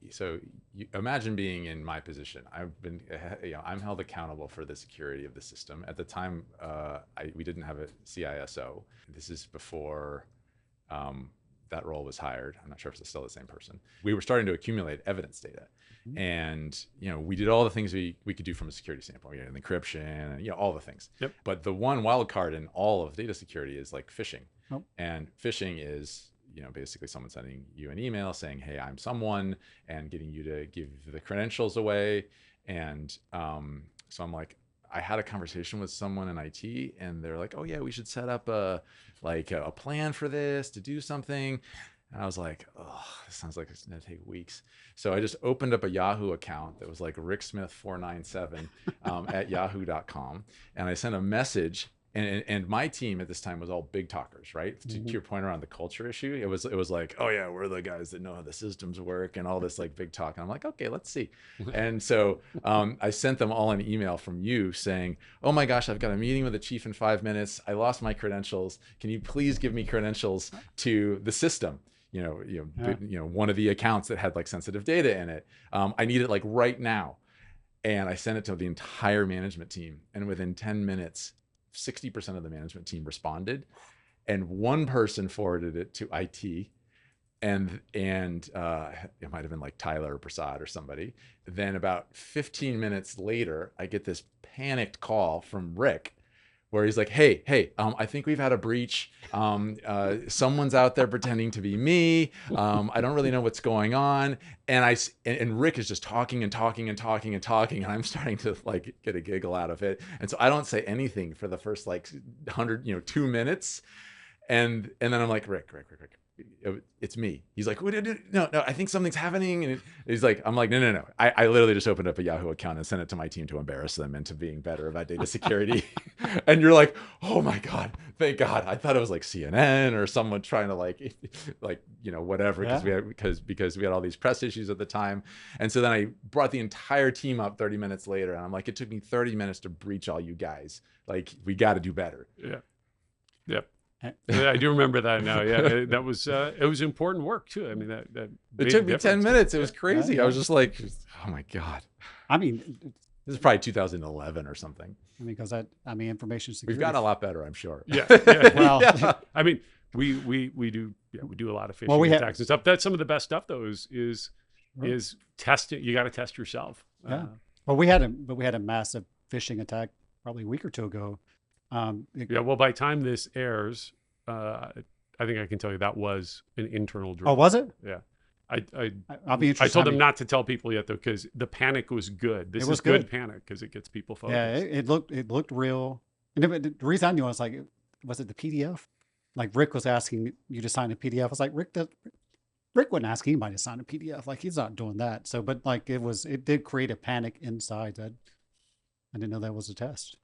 so you imagine being in my position. I'm held accountable for the security of the system. At the time, we didn't have a CISO. This is before that role was hired. I'm not sure if it's still the same person. We were starting to accumulate evidence data. And, we did all the things we could do from a security standpoint, and encryption and, all the things. Yep. But the one wild card in all of data security is like phishing. And phishing is, basically someone sending you an email saying, hey, I'm someone, and getting you to give the credentials away. And so I'm like, I had a conversation with someone in IT, and they're like, oh yeah, we should set up a plan for this to do something. And I was like, oh, this sounds like it's gonna take weeks. So I just opened up a Yahoo account that was like ricksmith497 at yahoo.com. And I sent a message, and my team at this time was all big talkers, right? To your point around the culture issue, it was like, oh yeah, we're the guys that know how the systems work and all this like big talk. And I'm like, okay, let's see. And so I sent them all an email from you saying, oh my gosh, I've got a meeting with the chief in 5 minutes. I lost my credentials. Can you please give me credentials to the system? One of the accounts that had like sensitive data in it. I need it like right now. And I sent it to the entire management team. And within 10 minutes, 60% of the management team responded, and one person forwarded it to IT, and it might have been like Tyler or Prasad or somebody. Then about 15 minutes later, I get this panicked call from Rick, where he's like, hey, I think we've had a breach. Someone's out there pretending to be me. I don't really know what's going on. And Rick is just talking and talking and talking and talking. And I'm starting to like get a giggle out of it. And so I don't say anything for the first like 2 minutes. And then I'm like, Rick, it's me. He's like, no, I think something's happening. And he's like, I'm like, no. I literally just opened up a Yahoo account and sent it to my team to embarrass them into being better about data security. And you're like, oh my God, thank God. I thought it was like CNN or someone trying to whatever, because we had all these press issues at the time. And so then I brought the entire team up 30 minutes later, and I'm like, it took me 30 minutes to breach all you guys. Like, we got to do better. Yeah. Yep. Yeah, I do remember that now. Yeah, that was it was important work too. I mean, that it took me 10 minutes. It was crazy. I was just like, oh my God. I mean, this is probably 2011 or something. I mean, because information security. We've gotten a lot better, I'm sure. Yeah. Well, I mean, we do a lot of phishing attacks and stuff. That's some of the best stuff though. Is testing. You got to test yourself. Yeah. Well, we had a massive phishing attack probably a week or two ago. Well, by the time this airs, I I think I can tell you that was an internal Oh, drill. was it? Yeah. I'll be I interested. told them not to tell people yet though, because the panic was good. This was is good good. panic because it gets people Yeah, focused. it looked real. And the reason I knew, I was like, was it the PDF? Like Rick was asking you to sign a PDF. I was like, Rick wouldn't ask anybody to sign a PDF. Like he's not doing that. So, but like it did create a panic inside that I didn't know that was a test.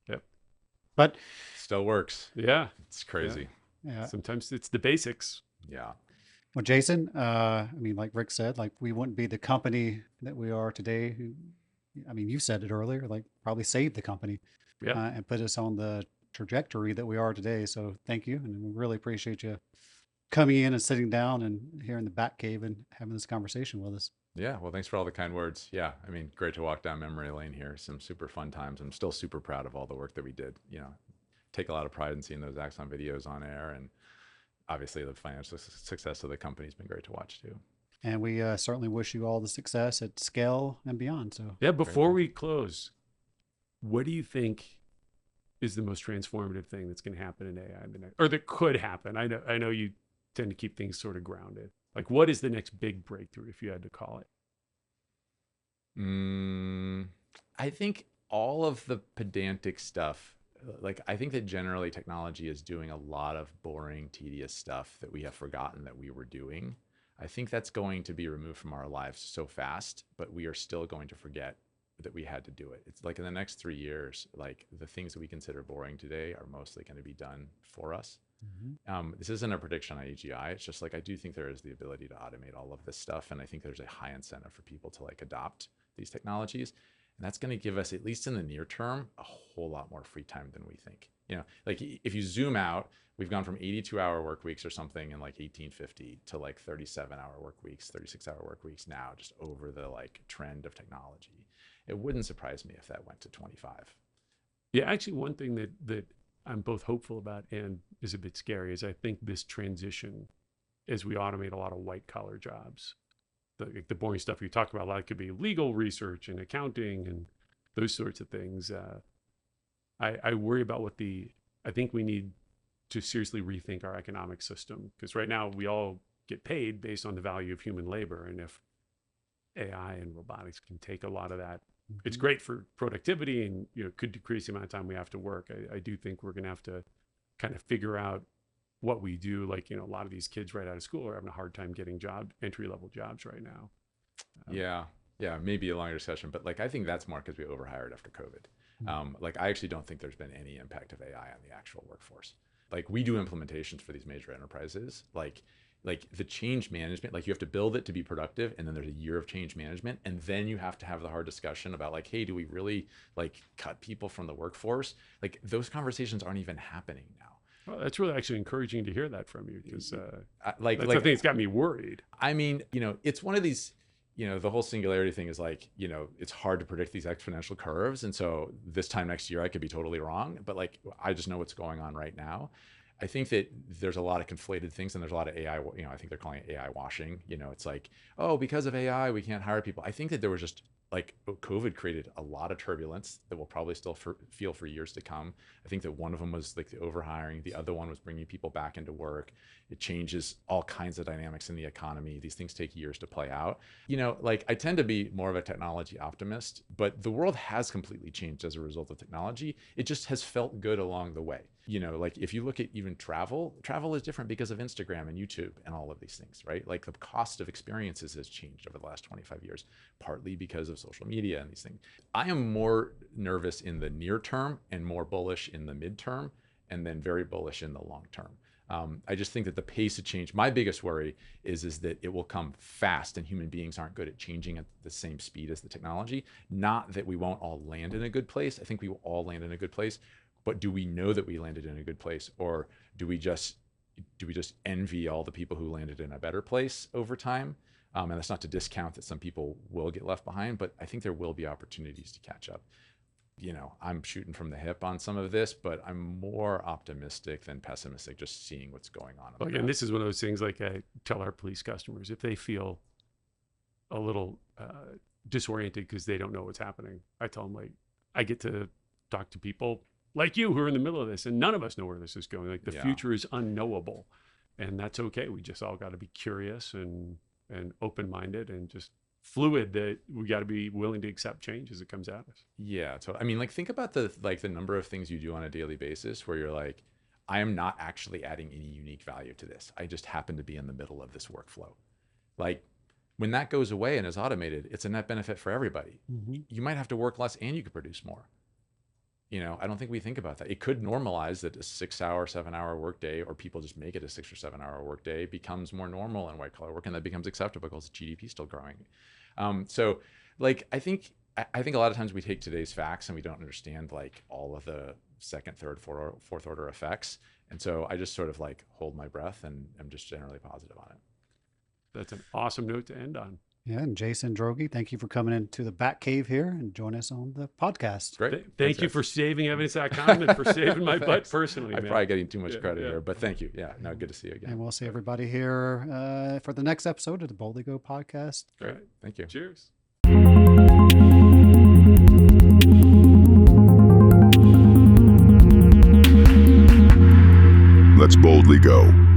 Yep. But Still works. Yeah. It's crazy. yeah. Sometimes it's the basics. Yeah. Well, Jason, I mean, like Rick said, like we wouldn't be the company that we are today. I mean, you said it earlier, like probably saved the company Yeah. and put us on the trajectory that we are today. So thank you. And we really appreciate you coming in and sitting down and here in the back cave and having this conversation with us. Yeah. Well, thanks for all the kind words. Yeah. I mean, great to walk down memory lane here. Some super fun times. I'm still super proud of all the work that we did. You know, take a lot of pride in seeing those Axon videos on air. And obviously the financial success of the company has been great to watch too. And we certainly wish you all the success at scale and beyond. So Yeah. Before we close, what do you think is the most transformative thing that's going to happen in AI in the next, or that could happen? I know you tend to keep things sort of grounded. Like, what is the next big breakthrough, if you had to call it? I think all of the pedantic stuff, like I think that generally technology is doing a lot of boring, tedious stuff that we have forgotten that we were doing. I think that's going to be removed from our lives so fast, but we are still going to forget that we had to do it. It's like in the next 3 years, like the things that we consider boring today are mostly going to be done for us. This isn't a prediction on AGI. It's just like I do think there is the ability to automate all of this stuff, and I think there's a high incentive for people to like adopt these technologies, and that's going to give us, at least in the near term, a whole lot more free time than we think. You know, like if you zoom out, we've gone from 82-hour work weeks or something in like 1850 to like 37-hour work weeks, 36-hour work weeks now, just over the like trend of technology. It wouldn't surprise me if that went to 25. Yeah, actually, one thing that I'm both hopeful about and is a bit scary is I think this transition, as we automate a lot of white collar jobs, the boring stuff you talked about, a lot of it could be legal research and accounting and those sorts of things. I worry about I think we need to seriously rethink our economic system, because right now we all get paid based on the value of human labor. And if AI and robotics can take a lot of that, it's great for productivity and, you know, could decrease the amount of time we have to work. I do think we're going to have to kind of figure out what we do. Like, you know, a lot of these kids right out of school are having a hard time getting entry-level jobs right now. Yeah, maybe a longer discussion, but like I think that's more because we overhired after COVID. Like I actually don't think there's been any impact of AI on the actual workforce. Like we do implementations for these major enterprises, like the change management, like you have to build it to be productive, and then there's a year of change management, and then you have to have the hard discussion about like, hey, do we really like cut people from the workforce? Like those conversations aren't even happening now. Well, that's really actually encouraging to hear that from you, because that's like the thing that's got me worried. I mean, you know, it's one of these, you know, the whole singularity thing is like, you know, it's hard to predict these exponential curves. And so this time next year, I could be totally wrong, but like, I just know what's going on right now. I think that there's a lot of conflated things, and there's a lot of AI, you know, I think they're calling it AI washing. You know, it's like, oh, because of AI, we can't hire people. I think that there was just like COVID created a lot of turbulence that we'll probably still feel for years to come. I think that one of them was like the overhiring. The other one was bringing people back into work. It changes all kinds of dynamics in the economy. These things take years to play out. You know, like I tend to be more of a technology optimist, but the world has completely changed as a result of technology. It just has felt good along the way. You know, like if you look at even travel is different because of Instagram and YouTube and all of these things, right? Like the cost of experiences has changed over the last 25 years, partly because of social media and these things. I am more nervous in the near term and more bullish in the midterm, and then very bullish in the long term. I just think that the pace of change, my biggest worry is that it will come fast, and human beings aren't good at changing at the same speed as the technology. Not that we won't all land in a good place. I think we will all land in a good place. But do we know that we landed in a good place, or do we just envy all the people who landed in a better place over time? And that's not to discount that some people will get left behind, but I think there will be opportunities to catch up. You know, I'm shooting from the hip on some of this, but I'm more optimistic than pessimistic just seeing what's going on. Well, again, this is one of those things, like I tell our police customers, if they feel a little disoriented because they don't know what's happening, I tell them, like, I get to talk to people like you who are in the middle of this, and none of us know where this is going. Like the Yeah. future is unknowable, and that's okay. We just all got to be curious and open-minded and just fluid, that we got to be willing to accept change as it comes at us. Yeah. So, I mean, like, think about the number of things you do on a daily basis where you're like, I am not actually adding any unique value to this. I just happen to be in the middle of this workflow. Like, when that goes away and is automated, it's a net benefit for everybody. You might have to work less and you could produce more. I don't think we think about that. It could normalize that a 6 hour, 7 hour workday, or people just make it a 6 or 7 hour workday, becomes more normal in white collar work, and that becomes acceptable because GDP is still growing. So, like, I think a lot of times we take today's facts and we don't understand like all of the second, third, fourth order effects. And so I just sort of like hold my breath and I'm just generally positive on it. That's an awesome note to end on. Yeah, and Jason Droege, thank you for coming into the Bat Cave here and join us on the podcast. Great. Thank you for saving evidence.com and for saving my butt personally. I'm man. probably getting too much credit yeah. here, but thank you. Yeah, no, good to see you again. And we'll see everybody here for the next episode of the Boldly Go podcast. Great. Thank you. Cheers. Let's boldly go.